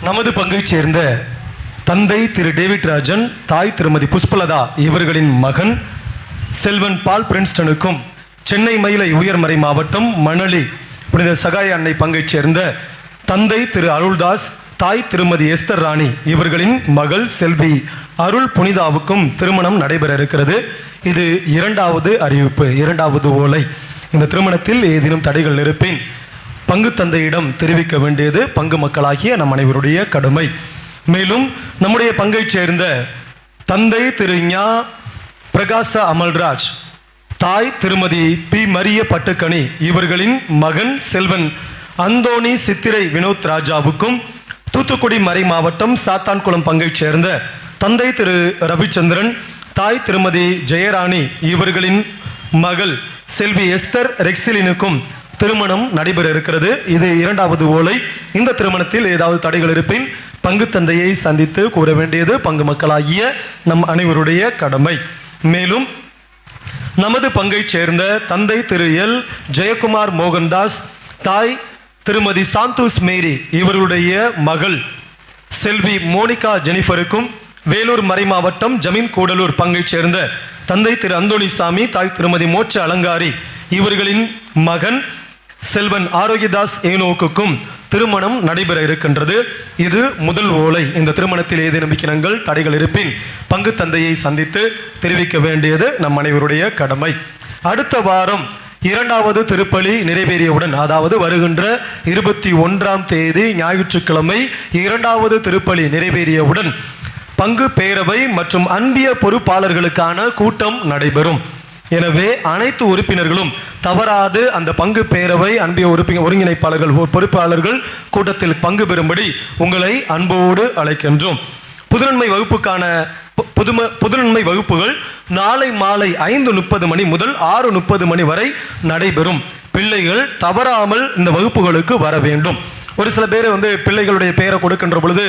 I: நமது பங்கைச் சேர்ந்த தந்தை திரு டேவிட் ராஜன், தாய் திருமதி புஷ்பலதா இவர்களின் மகன் செல்வன் பால் பிரின்ஸ்டனுக்கும் சென்னை மயிலை உயர்மறை மாவட்டம் மணலி புனித சகாய அன்னை பங்கைச் சேர்ந்த தந்தை திரு அருள்தாஸ், தாய் திருமதி எஸ்தர் ராணி இவர்களின் மகள் செல்வி அருள் புனிதாவுக்கும் திருமணம் நடைபெற இருக்கிறது. இது இரண்டாவது அறிவிப்பு, இரண்டாவது ஓலை. இந்த திருமணத்தில் ஏதேனும் தடைகள் இருப்பின் பங்கு தந்தையிடம் தெரிவிக்க வேண்டியது பங்கு மக்களாகிய நம் அனைவருடைய கடமை. மேலும் நம்முடைய பங்கைச் சேர்ந்த தந்தை திரு ஞா பிரகாச அமல்ராஜ் தாய் திருமதி பி மரிய பட்டுக்கணி இவர்களின் மகன் செல்வன் அந்தோணி சித்திரை வினோத் ராஜாவுக்கும் தூத்துக்குடி மறை மாவட்டம் சாத்தான்குளம் பங்கைச் சேர்ந்த தந்தை திரு ரவிச்சந்திரன், தாய் திருமதி ஜெயராணி இவர்களின் மகள் செல்வி எஸ்தர் ரெக்சிலினுக்கும் திருமணம் நடைபெற இருக்கிறது. இது 2வது ஓலை. இந்த திருமணத்தில் ஏதாவது தடைகள் இருப்பின் பங்கு தந்தையை சந்தித்து கூற வேண்டியது பங்கு மக்களாகிய நம் அனைவருடைய கடமை. மேலும் நமது பங்கைச் சேர்ந்த தந்தை திரு எல் ஜெயக்குமார் மோகன்தாஸ், தாய் திருமதி சாந்தூஸ் மேரி இவர்களுடைய மகள் செல்வி மோனிகா ஜெனிஃபருக்கும் வேலூர் மறை மாவட்டம் ஜமீன் கூடலூர் பங்கைச் சேர்ந்த தந்தை திரு அந்தோணிசாமி, தாய் திருமதி மோட்ச அலங்காரி இவர்களின் மகன் செல்வன் ஆரோக்கியதாஸ் ஏனோக்குக்கும் திருமணம் நடைபெற இருக்கின்றது. இது முதல் ஓலை. இந்த திருமணத்தில் ஏதேனும் விக்கிரங்கள் தடைகள் இருப்பின் பங்கு தந்தையை சந்தித்து தெரிவிக்க வேண்டியது நம் அனைவருடைய கடமை. அடுத்த வாரம் 2வது திருப்பலி நிறைவேறியவுடன், அதாவது வருகின்ற 21ஆம் தேதி ஞாயிற்றுக்கிழமை 2வது திருப்பலி நிறைவேறியவுடன் பங்கு பேரவை மற்றும் அன்பிய பொறுப்பாளர்களுக்கான கூட்டம் நடைபெறும். எனவே அனைத்து உறுப்பினர்களும் தவறாது அந்த பங்கு பேரவை அன்பிய ஒருங்கிணைப்பாளர்கள் பொறுப்பாளர்கள் கூட்டத்தில் பங்கு பெறும்படி உங்களை அன்போடு அழைக்கின்றோம். புதுநன்மை வகுப்புக்கான புதுநன்மை வகுப்புகள் நாளை மாலை 5:30 மணி முதல் 6:30 மணி வரை நடைபெறும். பிள்ளைகள் தவறாமல் இந்த வகுப்புகளுக்கு வர வேண்டும். ஒரு சில பேர் பிள்ளைகளுடைய பெயரை கொடுக்கின்ற பொழுது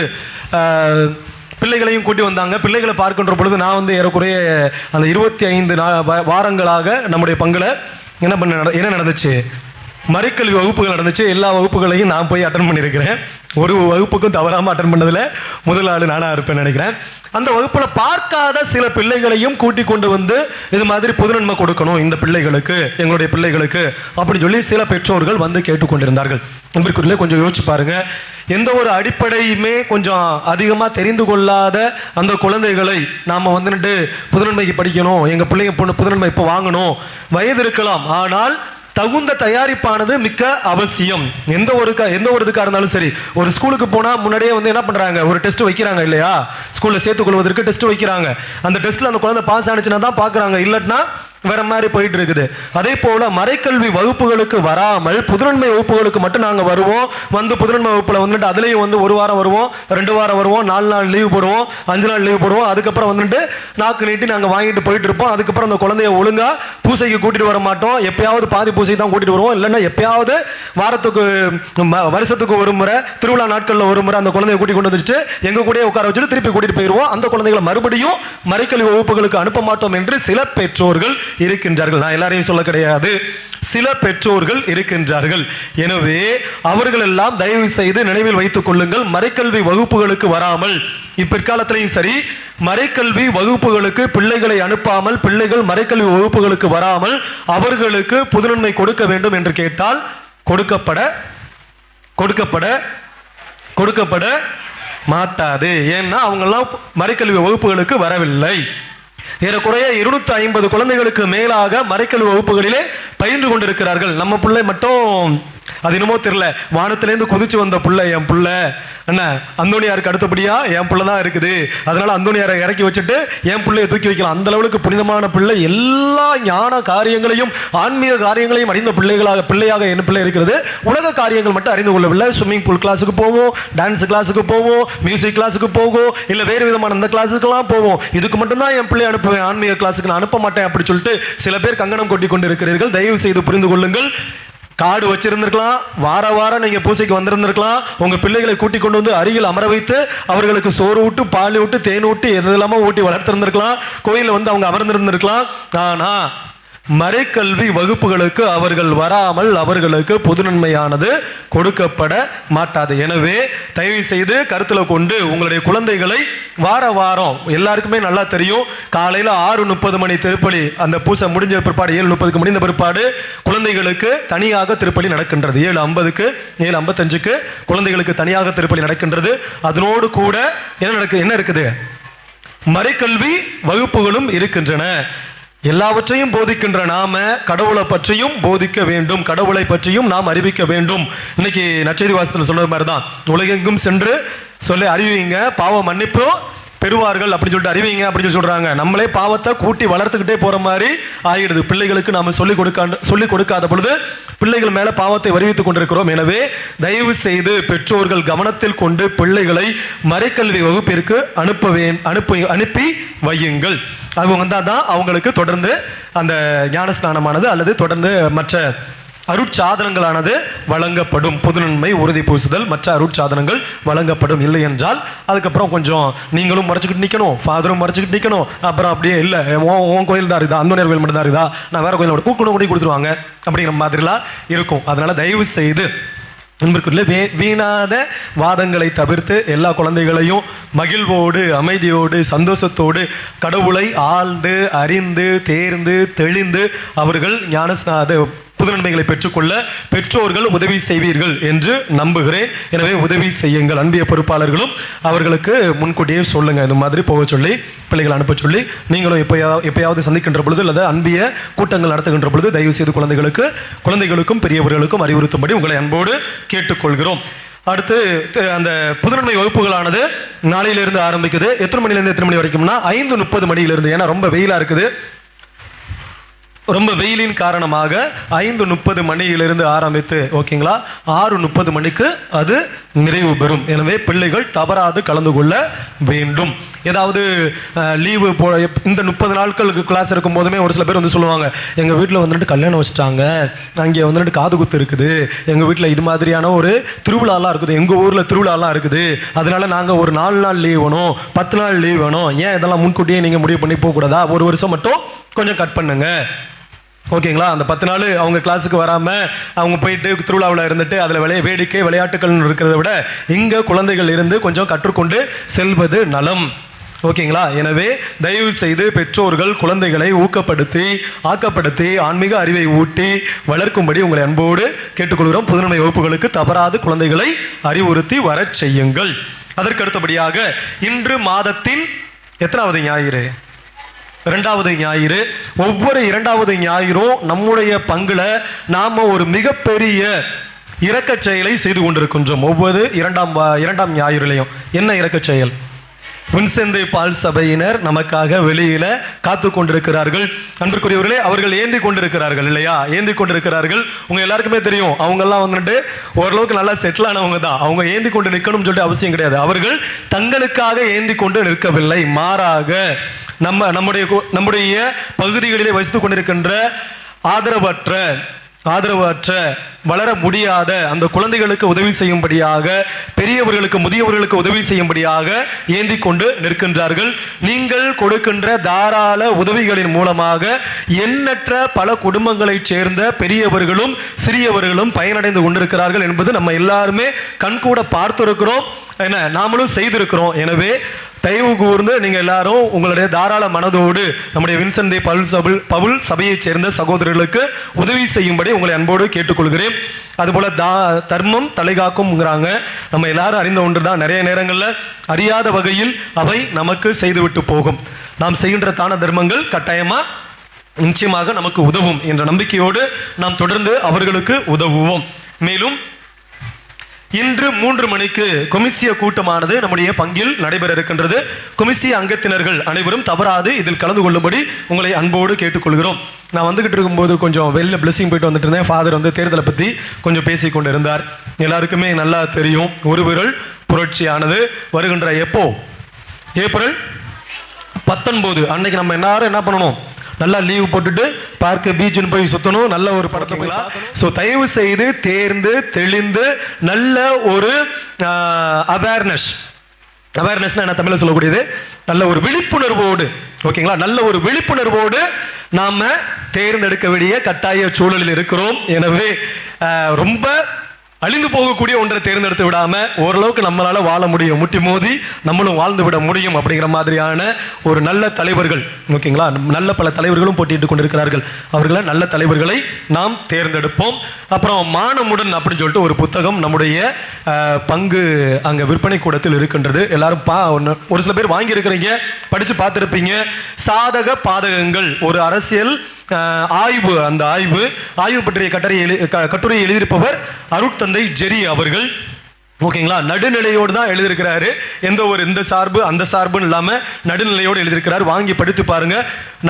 I: பிள்ளைகளையும் கூட்டி வந்தாங்க. பிள்ளைகளை பார்க்கின்ற பொழுது நான் ஏறக்குறைய அந்த 25 வாரங்களாக நம்முடைய பங்குல என்ன நடந்துச்சு, மறைக்கல்வி வகுப்புகள் நடந்துச்சு. எல்லா வகுப்புகளையும் நான் போய் அட்டன் பண்ணியிருக்கிறேன். ஒரு வகுப்புக்கும் தவறாமல் அட்டன் பண்ணதில் முதல் ஆள் நானாக இருப்பேன்னு நினைக்கிறேன். அந்த வகுப்பில் பார்க்காத சில பிள்ளைகளையும் கூட்டி கொண்டு வந்து இது மாதிரி பொதுநன்மை கொடுக்கணும் இந்த பிள்ளைகளுக்கு, எங்களுடைய பிள்ளைகளுக்கு அப்படின்னு சொல்லி சில பெற்றோர்கள் கேட்டுக்கொண்டிருந்தார்கள். நண்பர்களே, கொஞ்சம் யோசிச்சு பாருங்க. எந்த ஒரு அடிப்படையுமே கொஞ்சம் அதிகமாக தெரிந்து கொள்ளாத அந்த குழந்தைகளை நாம் புதுநன்மைக்கு படிக்கணும், எங்கள் பிள்ளைங்க புதுநன்மை இப்போ வாங்கணும், வயது இருக்கலாம், ஆனால் தகுந்த தயாரிப்பானது மிக்க அவசியம். எந்த ஒரு இதுக்காக இருந்தாலும் சரி. ஒரு ஸ்கூலுக்கு போனால் முன்னாடியே என்ன பண்ணுறாங்க, ஒரு டெஸ்ட் வைக்கிறாங்க இல்லையா, ஸ்கூலில் சேர்த்துக்கொள்வதற்கு டெஸ்ட் வைக்கிறாங்க. அந்த டெஸ்ட்டில் அந்த குழந்தை பாஸ் ஆனிச்சுன்னா தான் பார்க்குறாங்க, இல்லைன்னா வேற மாதிரி போயிட்டு இருக்குது. அதே போல மறைக்கல்வி வகுப்புகளுக்கு வராமல் புதுநன்மை வகுப்புகளுக்கு மட்டும் நாங்கள் வருவோம். புதுநன்மை வகுப்பில் அதுலேயும் 1 வாரம் வருவோம், 2 வாரம் வருவோம், 4 நாள் லீவ் போடுவோம், 5 நாள் லீவ் போடுவோம். அதுக்கப்புறம் நாக்கு நீட்டி நாங்கள் வாங்கிட்டு போயிட்டு இருப்போம். அதுக்கப்புறம் அந்த குழந்தைய ஒழுங்கா பூசைக்கு கூட்டிட்டு வர மாட்டோம். எப்பயாவது பாதி பூசை தான் கூட்டிட்டு வருவோம். இல்லைன்னா எப்பயாவது வருஷத்துக்கு ஒரு முறை, திருவிழா நாட்களில் ஒரு முறை அந்த குழந்தைய கூட்டி கொண்டு வந்துட்டு எங்க கூட உட்கார வச்சுட்டு திருப்பி கூட்டிட்டு போயிடுவோம். அந்த குழந்தைகளை மறுபடியும் மறைக்கல்வி வகுப்புகளுக்கு அனுப்ப மாட்டோம் என்று சில பெற்றோர்கள் இருக்கின்றார்கள். நான் எல்லாரையும் சொல்ல கிடையாது, சில பெற்றோர்கள் இருக்கின்றார்கள். எனவே அவர்கள் எல்லாம் தயவு செய்து நினைவில் வைத்துக் கொள்ளுங்கள். மறைக்கல்வி வகுப்புகளுக்கு வராமல், இப்பிற்காலத்திலையும் சரி, மறைக்கல்வி வகுப்புகளுக்கு பிள்ளைகளை அனுப்பாமல், பிள்ளைகள் மறைக்கல்வி வகுப்புகளுக்கு வராமல் அவர்களுக்கு புதுநன்மை கொடுக்க வேண்டும் என்று கேட்டால் கொடுக்கப்பட மாட்டாது. ஏன்னா அவங்கெல்லாம் மறைக்கல்வி வகுப்புகளுக்கு வரவில்லை. ஏறக்குறைய 250 குழந்தைகளுக்கு மேலாக மறைக்கல்வி வகுப்புகளிலே பயின்று கொண்டிருக்கிறார்கள். நம்ம பிள்ளை மட்டும் அது என்னமோ தெரியல, வானத்திலேருந்து குதிச்சு வந்த பிள்ளை என் பிள்ளை. என்ன, அந்தோணியாருக்கு அடுத்தபடியா என் பிள்ளை தான் இருக்குது, அதனால அந்தோணியாரை இறக்கி வச்சுட்டு என் பிள்ளையை தூக்கி வைக்கலாம். அந்த அளவுக்கு புனிதமான பிள்ளை, எல்லா ஞான காரியங்களையும் ஆன்மீக காரியங்களையும் அறிந்த பிள்ளையாக என் பிள்ளை இருக்கிறது. உலக காரியங்கள் மட்டும் அறிந்து கொள்ளவில்லை. ஸ்விம்மிங் பூல் கிளாஸுக்கு போவோம், டான்ஸ் கிளாஸுக்கு போவோம், மியூசிக் கிளாஸுக்கு போவோம், இல்லை வேறு விதமான அந்த கிளாஸுக்கெல்லாம் போவோம். இதுக்கு மட்டும்தான் என் பிள்ளை அனுப்புவேன், ஆன்மீக கிளாஸுக்கு நான் அனுப்ப மாட்டேன் அப்படி சொல்லிட்டு சில பேர் கங்கணம் கொட்டி கொண்டு இருக்கிறீர்கள். தயவு செய்து புரிந்து கொள்ளுங்கள். காடு வச்சிருந்திருக்கலாம், வாரம் நீங்க பூசைக்கு வந்திருந்திருக்கலாம். உங்க பிள்ளைகளை கூட்டி கொண்டு வந்து அருகில் அமர வைத்து அவர்களுக்கு சோறு விட்டு, பால் விட்டு, தேன் விட்டு, எதெல்லாமோ ஊட்டி வளர்த்திருந்திருக்கலாம். கோயிலில் அவங்க அமர்ந்திருந்திருக்கலாம். ஆனா மறைக்கல்வி வகுப்புகளுக்கு அவர்கள் வராமல் அவர்களுக்கு பொதுநன்மையானது கொடுக்கப்பட மாட்டாது. எனவே தயவு செய்து கருத்துல கொண்டு உங்களுடைய குழந்தைகளை வாரம் எல்லாருக்குமே நல்லா தெரியும், காலையில 6:30 மணி திருப்பலி, அந்த பூசை முடிஞ்ச பிற்பாடு 7:30 முடிந்த பிற்பாடு குழந்தைகளுக்கு தனியாக திருப்பலி நடக்கின்றது. 7:50 7:55 குழந்தைகளுக்கு தனியாக திருப்பலி நடக்கின்றது. அதனோடு கூட என்ன இருக்குது, மறைக்கல்வி வகுப்புகளும் இருக்கின்றன. எல்லாவற்றையும் போதிக்கின்ற நாம கடவுளை பற்றியும் போதிக்க வேண்டும், கடவுளை பற்றியும் நாம் அறிவிக்க வேண்டும். இன்னைக்கு நற்செய்தி வாசத்தில் சொன்னது மாதிரிதான், உலகெங்கும் சென்று சொல்லி அறிவிங்க, பாவ மன்னிப்பும் பெறுவார்கள் அப்படின்னு சொல்லிட்டு அறிவிங்க அப்படின்னு சொல்றாங்க. நம்மளே பாவத்தை கூட்டி வளர்த்துக்கிட்டே போற மாதிரி ஆகிடுது. பிள்ளைகளுக்கு நாம சொல்லிக் கொடுக்காத பொழுது பிள்ளைகள் மேல பாவத்தை வருவித்துக் கொண்டிருக்கிறோம். எனவே தயவு செய்து பெற்றோர்கள் கவனத்தில் கொண்டு பிள்ளைகளை மறைக்கல்வி வகுப்பிற்கு அனுப்பி வையுங்கள். அவங்க தான் அவங்களுக்கு தொடர்ந்து அந்த ஞானஸ்நானமானது அல்லது தொடர்ந்து மற்ற அருட்சாதனங்களானது வழங்கப்படும். புது நன்மை, உறுதி பூசுதல், மற்ற அருட்சாதனங்கள் வழங்கப்படும். இல்லை என்றால் அதுக்கப்புறம் கொஞ்சம் நீங்களும் மறைச்சிக்கிட்டு நிற்கணும், ஃபாதரும் மறைச்சிக்கிட்டு நிற்கணும். அப்புறம் அப்படியே இல்லை உன் கோயில் தான் இருக்குதா, அந்தோனியார் கோயில் மட்டும் தான் இருக்குதா, நான் வேற கோயில் கூடி கொடுத்துருவாங்க அப்படிங்கிற மாதிரிலாம் இருக்கும். அதனால தயவு செய்து அன்பிற்குரிய வீணாத வாதங்களை தவிர்த்து எல்லா குழந்தைகளையும் மகிழ்வோடு, அமைதியோடு, சந்தோஷத்தோடு கடவுளை ஆழ்ந்து அறிந்து தேர்ந்து தெளிந்து அவர்கள் ஞானஸ்நாத புது நன்மைகளை பெற்றுக்கொள்ள பெற்றோர்கள் உதவி செய்வீர்கள் என்று நம்புகிறேன். எனவே உதவி செய்யுங்கள். அன்பிய பொறுப்பாளர்களும் அவர்களுக்கு முன்கூட்டியே சொல்லுங்க, இந்த மாதிரி போக சொல்லி பிள்ளைகளை அனுப்ப சொல்லி. நீங்களும் எப்பயாவது சந்திக்கின்ற பொழுது அல்லது அன்பிய கூட்டங்கள் நடத்துகின்ற பொழுது தயவு செய்து குழந்தைகளுக்கும் பெரியவர்களுக்கும் அறிவுறுத்தும்படி உங்களை அன்போடு கேட்டுக்கொள்கிறோம். அடுத்து அந்த புதுநன்மை வகுப்புகளானது நாளையிலிருந்து ஆரம்பிக்குது. எத்தனை மணிலேருந்து எத்தனை மணி வரைக்கும்னா 5:30 மணியிலிருந்து. ஏன்னா ரொம்ப வெயிலாக இருக்குது. ரொம்ப வெயிலின் காரணமாக 5:30 மணியிலிருந்து ஆரம்பித்து ஓகேங்களா 6:30 மணிக்கு அது நிறைவு பெறும். எனவே பிள்ளைகள் தவறாது கலந்து கொள்ள வேண்டும். ஏதாவது லீவு இந்த 30 நாட்களுக்கு கிளாஸ் இருக்கும் போதுமே ஒரு சில பேர் வந்து சொல்லுவாங்க, எங்கள் வீட்டில் வந்துட்டு கல்யாணம் வச்சுட்டாங்க, அங்கே வந்துட்டு காது குத்து இருக்குது, எங்கள் வீட்டில் இது மாதிரியான ஒரு திருவிழாலாம் இருக்குது, எங்கள் ஊரில் திருவிழாலாம் இருக்குது, அதனால நாங்கள் ஒரு 4 நாள் லீவ் வேணும், 10 நாள் லீவ் வேணும், ஏன் இதெல்லாம் முன்கூட்டியே நீங்கள் முடிவு பண்ணி போகக்கூடாதா, ஒரு வருஷம் மட்டும் கொஞ்சம் கட் பண்ணுங்க ஓகேங்களா. அந்த 10 நாள் அவங்க கிளாஸுக்கு வராமல் அவங்க போயிட்டு திருவிழாவில் இருந்துட்டு அதில் வேடிக்கை விளையாட்டுகள் இருக்கிறத விட இங்கே குழந்தைகள் இருந்து கொஞ்சம் கற்றுக்கொண்டு செல்வது நலம் ஓகேங்களா. எனவே தயவு செய்து பெற்றோர்கள் குழந்தைகளை ஆக்கப்படுத்தி ஆன்மீக அறிவை ஊட்டி வளர்க்கும்படி உங்களை அன்போடு கேட்டுக்கொள்கிறோம். புதுநன்மை வகுப்புகளுக்கு தவறாது குழந்தைகளை அறிவுறுத்தி வரச் செய்யுங்கள். அதற்கு அடுத்தபடியாக இன்று மாதத்தின் எத்தனாவது ஞாயிறு? 2வது ஞாயிறு. ஒவ்வொரு 2வது ஞாயிறும் நம்முடைய பங்குல நாம ஒரு மிகப்பெரிய இரக்க செயலை செய்து கொண்டிருக்கின்றோம். ஒவ்வொரு 2ஆம் ஞாயிறுலையும் என்ன இரக்க செயல்? வின்சென்ட் பால் சபையினர் நமக்காக வெளியில காத்து கொண்டிருக்கிறார்கள். அன்பிற்குரியவர்களே, அவர்கள் ஏந்தி கொண்டிருக்கிறார்கள் இல்லையா? ஏந்தி கொண்டிருக்கிறார்கள். உங்க எல்லாருக்குமே தெரியும், அவங்க வந்துட்டு ஓரளவுக்கு நல்லா செட்டில் ஆனவங்க தான். அவங்க ஏந்தி கொண்டு நிற்கணும்னு சொல்லிட்டு அவசியம் கிடையாது. அவர்கள் தங்களுக்காக ஏந்தி கொண்டு நிற்கவில்லை, மாறாக நம்முடைய பகுதிகளிலே வசித்துக் கொண்டிருக்கின்ற ஆதரவற்ற வளர முடியாத அந்த குழந்தைகளுக்கு உதவி செய்யும்படியாக, பெரியவர்களுக்கு முதியவர்களுக்கு உதவி செய்யும்படியாக ஏந்தி கொண்டு நிற்கின்றார்கள். நீங்கள் கொடுக்கின்ற தாராள உதவிகளின் மூலமாக எண்ணற்ற பல குடும்பங்களைச் சேர்ந்த பெரியவர்களும் சிறியவர்களும் பயனடைந்து கொண்டிருக்கிறார்கள் என்பது நம்ம எல்லாருமே கண்கூட பார்த்திருக்கிறோம், நாமளும் செய்திருக்கிறோம். எனவே தயவு கூர்ந்து நீங்க எல்லாரும் உங்களுடைய தாராள மனதோடு நம்முடைய வின்சென்ட் பவுல் சபையைச் சேர்ந்த சகோதரர்களுக்கு உதவி செய்யும்படி உங்களை அன்போடு கேட்டுக்கொள்கிறேன். அதுபோல தர்மம் தலைகாக்கும்ங்கிறாங்க. நம்ம எல்லாரும் அறிந்த ஒன்றுதான். நிறைய நேரங்களில் அறியாத வகையில் அவை நமக்கு செய்துவிட்டு போகும். நாம் செய்கின்ற தான தர்மங்கள் கட்டாயமா நிச்சயமாக நமக்கு உதவும் என்ற நம்பிக்கையோடு நாம் தொடர்ந்து அவர்களுக்கு உதவுவோம். மேலும் இன்று 3 மணிக்கு கொமிசிய கூட்டமானது நம்முடைய பங்கில் நடைபெற இருக்கின்றது. கொமிசிய அங்கத்தினர்கள் அனைவரும் தவறாது இதில் கலந்து கொள்ளும்படி உங்களை அன்போடு கேட்டுக்கொள்கிறோம். நான் வந்துகிட்டு இருக்கும்போது கொஞ்சம் வெளியில் பிளெஸிங் போயிட்டு வந்துட்டு இருந்தேன். ஃபாதர் வந்து தேர்தலை பற்றி கொஞ்சம் பேசி கொண்டு இருந்தார். எல்லாருக்குமே நல்லா தெரியும், ஒரு விரல் புரட்சியானது வருகின்ற ஏப்ரல் 19 அன்னைக்கு நம்ம எல்லாரும் என்ன பண்ணணும்? நல்லா லீவ் போட்டுட்டு பார்க்க பீச்சுன்னு போய் சுத்தணும். நல்ல ஒரு படத்துங்களா. ஸோ தயவு செய்து தேர்ந்து தெளிந்து நல்ல ஒரு அவேர்னஸ் என்ன தமிழில் சொல்லக்கூடியது, நல்ல ஒரு விழிப்புணர்வோடு ஓகேங்களா, நல்ல ஒரு விழிப்புணர்வோடு நாம தேர்ந்தெடுக்க வேண்டிய கட்டாய சூழலில் இருக்கிறோம். எனவே ரொம்ப அழிந்து போகக்கூடிய ஒன்றை தேர்ந்தெடுத்து விடாம ஓரளவுக்கு நம்மளால வாழ முடியும், முட்டி மோதி நம்மளும் வாழ்ந்து விட முடியும் அப்படிங்கிற மாதிரியான ஒரு நல்ல தலைவர்கள் ஓகேங்களா. நல்ல பல தலைவர்களும் போட்டியிட்டு கொண்டிருக்கிறார்கள். அவர்களை நல்ல தலைவர்களை நாம் தேர்ந்தெடுப்போம். அப்புறம் மானமுடன் அப்படின்னு சொல்லிட்டு ஒரு புத்தகம் நம்முடைய பங்கு அங்க விற்பனை கூடத்தில் இருக்கின்றது. எல்லாரும் ஒரு சில பேர் வாங்கி இருக்கிறீங்க, படிச்சு பார்த்திருப்பீங்க. சாதக பாதகங்கள், ஒரு அரசியல் ஆய்வு. அந்த ஆய்வு பற்றிய கட்டுரையை எழுதியிருப்பவர் அருட்தந்தை ஜெரி அவர்கள். ஓகேங்களா? நடுநிலையோடு தான் எழுதியிருக்கிறாரு. எந்த ஒரு இந்த சார்பு அந்த சார்புன்னு இல்லாமல் நடுநிலையோடு எழுதியிருக்கிறார். வாங்கி படித்து பாருங்க.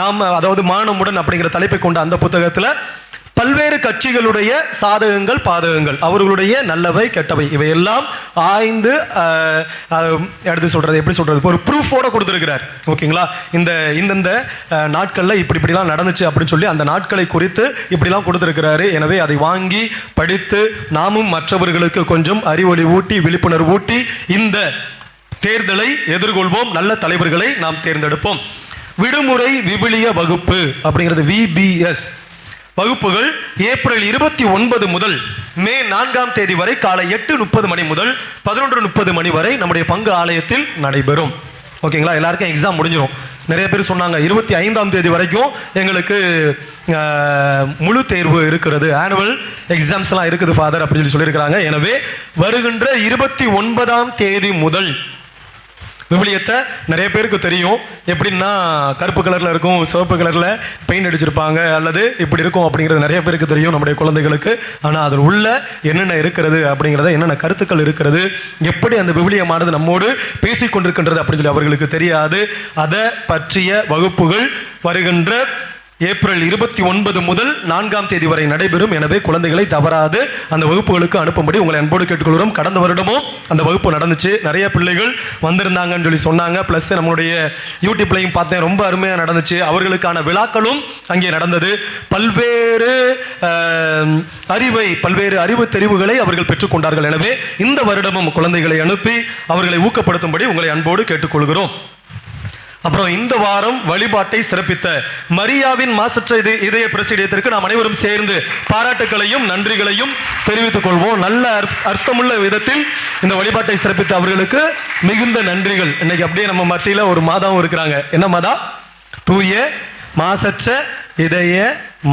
I: நாம் அதாவது மானமுடன் அப்படிங்கிற தலைப்பை கொண்ட அந்த புத்தகத்தில் பல்வேறு கட்சிகளுடைய சாதகங்கள் பாதகங்கள், அவர்களுடைய நல்லவை கெட்டவை இவையெல்லாம் ஆய்ந்து எடுத்து சொல்றது, எப்படி சொல்றது, ஒரு ப்ரூஃபோட கொடுத்துருக்கிறார். ஓகேங்களா? இந்தந்த நாட்களில் இப்படிலாம் நடந்துச்சு அப்படின்னு சொல்லி அந்த நாட்களை குறித்து இப்படிலாம் கொடுத்துருக்கிறாரு. எனவே அதை வாங்கி படித்து நாமும் மற்றவர்களுக்கு கொஞ்சம் அறிவொளி ஊட்டி விழிப்புணர்வு ஊட்டி இந்த தேர்தலை எதிர்கொள்வோம். நல்ல தலைவர்களை நாம் தேர்ந்தெடுப்போம். விடுமுறை விவிலிய வகுப்பு அப்படிங்கிறது VBS வகுப்புகள் ஏப்ரல் 29 முதல் மே 4ஆம் தேதி வரை காலை 8:30 மணி முதல் 11:30 மணி வரை நம்முடைய பங்கு ஆலயத்தில் நடைபெறும். ஓகேங்களா? எல்லாருக்கும் எக்ஸாம் முடிஞ்சிடும். நிறைய பேர் சொன்னாங்க 25ஆம் தேதி வரைக்கும் எங்களுக்கு முழு தேர்வு இருக்கிறது, ஆனுவல் எக்ஸாம்ஸ்லாம் இருக்குது ஃபாதர் அப்படின்னு சொல்லியிருக்கிறாங்க. எனவே வருகின்ற 29ஆம் தேதி முதல் விவிலியத்தை நிறைய பேருக்கு தெரியும். எப்படின்னா கருப்பு கலரில் இருக்கும், சிவப்பு கலரில் பெயிண்ட் அடிச்சிருப்பாங்க, அல்லது இப்படி இருக்கும் அப்படிங்கிறது நிறைய பேருக்கு தெரியும் நம்முடைய குழந்தைகளுக்கு. ஆனால் அதில் உள்ள என்னென்ன இருக்கிறது அப்படிங்கிறத, என்னென்ன கருத்துக்கள் இருக்கிறது, எப்படி அந்த விவிலியமானது நம்மோடு பேசிக்கொண்டிருக்கின்றது அப்படின்னு சொல்லி அவர்களுக்கு தெரியாது. அதை பற்றிய வகுப்புகள் வருகின்ற ஏப்ரல் 29 முதல் 4ஆம் தேதி வரை நடைபெறும். எனவே குழந்தைகளை தவறாது அந்த வகுப்புகளுக்கு அனுப்பும்படி உங்களை அன்போடு கேட்டுக்கொள்கிறோம். கடந்த வருடமும் அந்த வகுப்பு நடந்துச்சு, நிறைய பிள்ளைகள் வந்திருந்தாங்கன்னு சொல்லி சொன்னாங்க. ப்ளஸ் நம்மளுடைய யூடியூப்லையும் பார்த்தேன், ரொம்ப அருமையாக நடந்துச்சு. அவர்களுக்கான விழாக்களும் அங்கே நடந்தது. பல்வேறு அறிவு தெரிவுகளை அவர்கள் பெற்றுக்கொண்டார்கள். எனவே இந்த வருடமும் குழந்தைகளை அனுப்பி அவர்களை ஊக்கப்படுத்தும்படி உங்களை அன்போடு கேட்டுக்கொள்கிறோம். அப்புறம் இந்த வாரம் வழிபாட்டை சிறப்பித்த மரியாவின் மாசற்ற இதய பிரசிடத்திற்கு நாம் அனைவரும் சேர்ந்து பாராட்டுகளையும் நன்றிகளையும் தெரிவித்துக் கொள்வோம். நல்ல அர்த்தமுள்ள விதத்தில் இந்த வழிபாட்டை சிறப்பித்த அவர்களுக்கு மிகுந்த நன்றிகள். இன்னைக்கு அப்படியே நம்ம மத்தியில் ஒரு மாதாவும் இருக்கிறாங்க. என்ன மாதா? தூய மாசற்ற இதய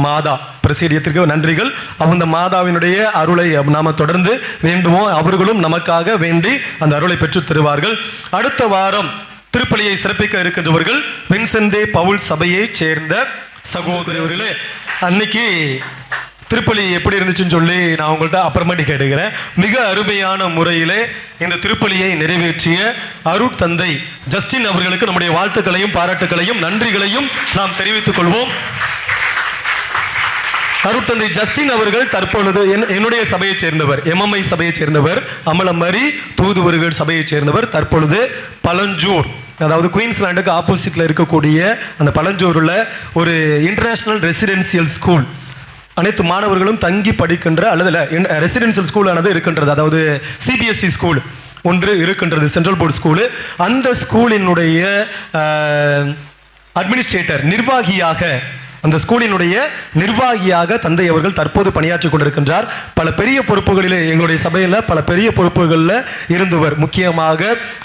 I: மாதா பிரசிடியத்திற்கு நன்றிகள். அந்த மாதாவினுடைய அருளை நாம தொடர்ந்து வேண்டுவோம். அவர்களும் நமக்காக வேண்டி அந்த அருளை பெற்று தருவார்கள். அடுத்த வாரம் திருப்பலியை சிறப்பிக்க இருக்கின்றவர்கள் வின்சென்ட் பவுல் சபையை சேர்ந்த சகோதரர்களே. அன்னைக்கு திருப்பலி எப்படி இருந்துச்சுன்னு சொல்லி நான் உங்கள்கிட்ட அப்புறமாட்டி கேட்டுக்கிறேன். மிக அருமையான முறையிலே இந்த திருப்பலியை நிறைவேற்றிய அருட்தந்தை ஜஸ்டின் அவர்களுக்கு நம்முடைய வாழ்த்துக்களையும் பாராட்டுகளையும் நன்றிகளையும் நாம் தெரிவித்துக் கொள்வோம். அருட்தந்தை ஜஸ்டின் அவர்கள் தற்பொழுது என்னுடைய சபையை சேர்ந்தவர், MMI சபையை சேர்ந்தவர், அமலமரி தூதுவர்கள் சபையை சேர்ந்தவர். தற்பொழுது பழஞ்சூர், அதாவது குயின்ஸ்லாண்டுக்கு ஆப்போசிட்ல இருக்கக்கூடிய அந்த பழஞ்சூரில் ஒரு இன்டர்நேஷனல் ரெசிடென்சியல் ஸ்கூல், அனைத்து மாணவர்களும் தங்கி படிக்கின்ற அல்லது ரெசிடென்சியல் ஸ்கூலானது இருக்கின்றது. அதாவது CBSE ஸ்கூல் ஒன்று இருக்கின்றது, சென்ட்ரல் போர்டு ஸ்கூலு. அந்த ஸ்கூலினுடைய அட்மினிஸ்ட்ரேட்டர், அந்த ஸ்கூலினுடைய நிர்வாகியாக தந்தை அவர்கள் தற்போது பணியாற்றி கொண்டிருக்கின்றார். பல பெரிய பொறுப்புகளில், எங்களுடைய சபையில் பல பெரிய பொறுப்புகளில் இருந்தவர். முக்கியமாக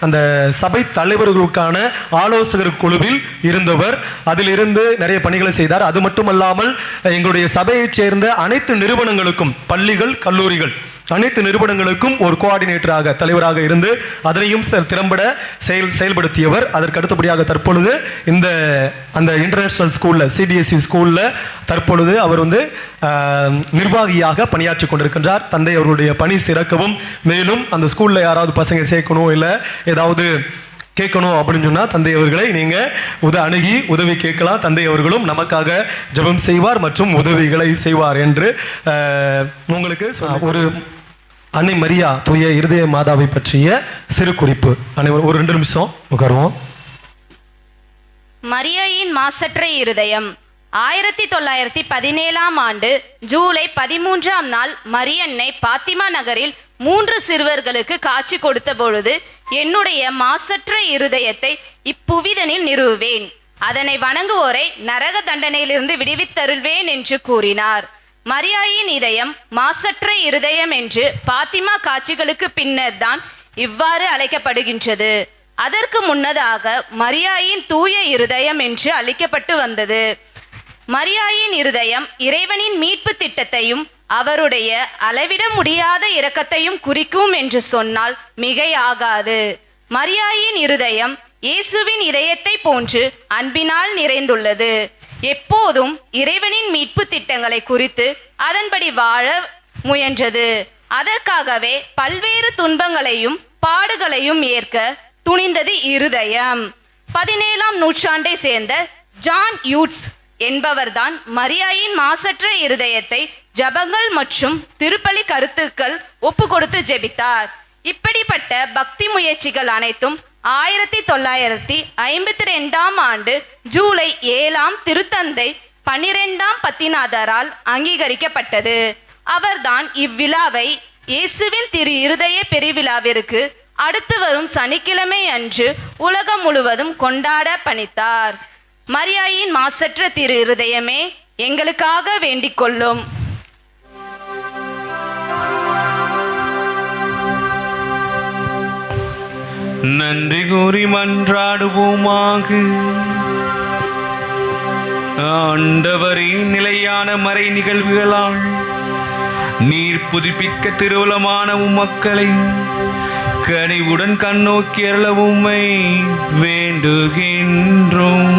I: அந்த சபை தலைவர்களுக்கான ஆலோசகர் குழுவில் இருந்தவர். அதிலிருந்து நிறைய பணிகளை செய்தார். அது மட்டுமல்லாமல் எங்களுடைய சபையைச் சேர்ந்த அனைத்து நிறுவனங்களுக்கும், பள்ளிகள், கல்லூரிகள், அனைத்து நிறுவனங்களுக்கும் ஒரு கோஆர்டினேட்டராக, தலைவராக இருந்து அதனையும் திறம்பட செயல்படுத்தியவர். அதற்கு அடுத்தபடியாக தற்பொழுது அந்த இன்டர்நேஷனல் ஸ்கூல்ல, CBSE ஸ்கூல்ல தற்பொழுது அவர் நிர்வாகியாக பணியாற்றி கொண்டிருக்கின்றார். தந்தை அவர்களுடைய பணி சிறக்கவும், மேலும் அந்த ஸ்கூல்ல யாராவது பசங்க சேர்க்கணும், இல்லை ஏதாவது கேட்கணும் அப்படின்னு சொன்னா தந்தை அவர்களை நீங்க அணுகி உதவி கேட்கலாம். தந்தை அவர்களும் நமக்காக ஜெபம் செய்வார் மற்றும் உதவிகளை செய்வார் என்று உங்களுக்கு ஒரு அன்னை மரியா தூய இருதய மாதாவை பற்றிய சிறு குறிப்பு. அனைவரும் ஒரு 2 நிமிஷம் உட்காருவோம்.
G: மரியாயின் மாசற்ற இருதயம். 1917ஆம் ஆண்டு ஜூலை 13ஆம் நாள் மரியன்னை பாத்திமா நகரில் 3 சிறுவர்களுக்கு காட்சி கொடுத்த பொழுது, என்னுடைய மாசற்ற இருதயத்தை இப்புவிதனில் நிறுவுவேன், அதனை வணங்குவோரை நரக தண்டனையிலிருந்து விடுவித்தருள்வேன் என்று கூறினார். மரியாயின் இதயம் மாசற்ற இருதயம் என்று பாத்திமா காட்சிகளுக்கு பின்னர் தான் இவ்வாறு அழைக்கப்படுகின்றது. அதற்கு முன்னதாக மரியாயின் தூய இருதயம் என்று அழைக்கப்பட்டு வந்தது. மரியாயின் இருதயம் இறைவனின் மீட்பு திட்டத்தையும் அவருடைய அளவிட முடியாத இரக்கத்தையும் குறிக்கும் என்று சொன்னால் மிகையாகாது. மரியாயின் இருதயம் இயேசுவின் இதயத்தை போன்று அன்பினால் நிறைந்துள்ளது. எப்போதும் இறைவனின் மீட்பு திட்டங்களை குறித்து அதன்படி வாழ முயன்றது. அதற்காகவே பல்வேறு துன்பங்களையும் பாடுகளையும் ஏற்க துணிந்தது இருதயம். 17ஆம் நூற்றாண்டை சேர்ந்த ஜான் யூட்ஸ் என்பவர்தான் மரியாயின் மாசற்ற இருதயத்தை ஜபங்கள் மற்றும் திருப்பலி கருத்துக்கள் ஒப்பு கொடுத்து ஜெபித்தார். இப்படிப்பட்ட பக்தி முயற்சிகள் அனைத்தும் 1952ஆம் ஆண்டு ஜூலை 7ஆம் திருத்தந்தை 12ஆம் பத்திநாதரால் அங்கீகரிக்கப்பட்டது. அவர்தான் இவ்விழாவை இயேசுவின் திரு இருதய பெருவிழாவிற்கு அடுத்து வரும் சனிக்கிழமை அன்று உலகம் முழுவதும் கொண்டாட பணித்தார். மரியாயின் மாசற்ற திரு இருதயமே எங்களுக்காக வேண்டிக் கொள்ளும்.
B: நன்றி கூறி மன்றாடுவோமாக. ஆண்டவரின் நிலையான மறை நிகழ்வுகளால் நீர் புதுப்பிக்க திருவுளமான மக்களை கனிவுடன் கண்ணோக்கி அருள உம்மை வேண்டுகின்றோம்.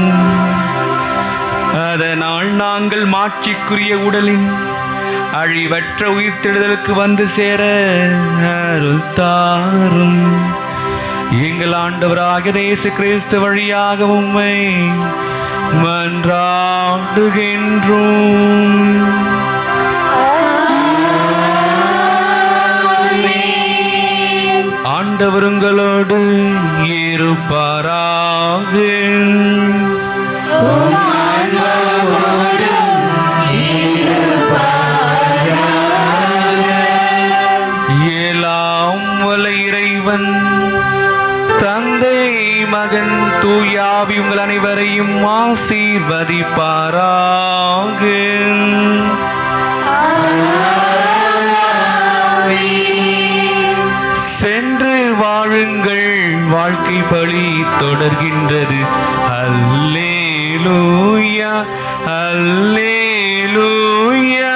B: அதனால் நாங்கள் மாட்சிக்குரிய உடலின் அழிவற்ற உயிர்த்தெழுதலுக்கு வந்து சேர அருள் தாரும். எங்கள் ஆண்டவராகிய இயேசு கிறிஸ்து வழியாக உம்மை மன்றாடுகின்றோம். ஆண்டவர் உங்களோடு இருப்பாராக. எல்லாம் வல்ல இறைவன் தந்தை மகன் தூயாவி உங்கள் அனைவரையும் ஆசீர்வதிப்பாராக. சென்று வாழுங்கள், வாழ்க்கை பழி தொடர்கின்றது. அல்லேலூயா அல்லேலூயா.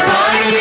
E: பாடு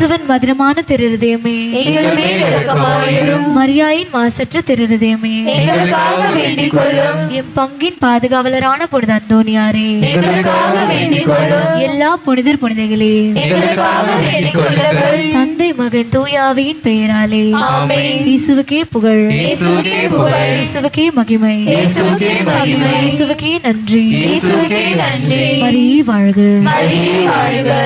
J: இயேசுவின் மதுரமான திருஹதயமே,
E: எங்கள் மேல் இரக்கமாயிரும்.
J: மரியாயின் மாசற்ற திருஹதயமே,
E: எங்களுக்காக வேண்டிக் கொள்ளும்.
J: எம் பங்கின் பாதுகாவலரான புனித அந்தோனியாரே,
E: எங்களுக்காக வேண்டிக் கொள்ளும்.
J: எல்லா புனிதர் புனிதைகளே,
E: எங்களுக்காக வேண்டிக் கொள்ளுங்கள்.
J: தந்தை மகன் தூயாவியின் பெயராலே
E: ஆமென்.
J: இயேசுவுக்கே புகழ்,
E: இயேசுவுக்கே புகழ்.
J: இயேசுவுக்கே மகிமை,
E: இயேசுவுக்கே மகிமை.
J: இயேசுவுக்கே நன்றி,
E: இயேசுவுக்கே நன்றி.
J: மரியே வாழ்க.
E: மரியே வாழ்க.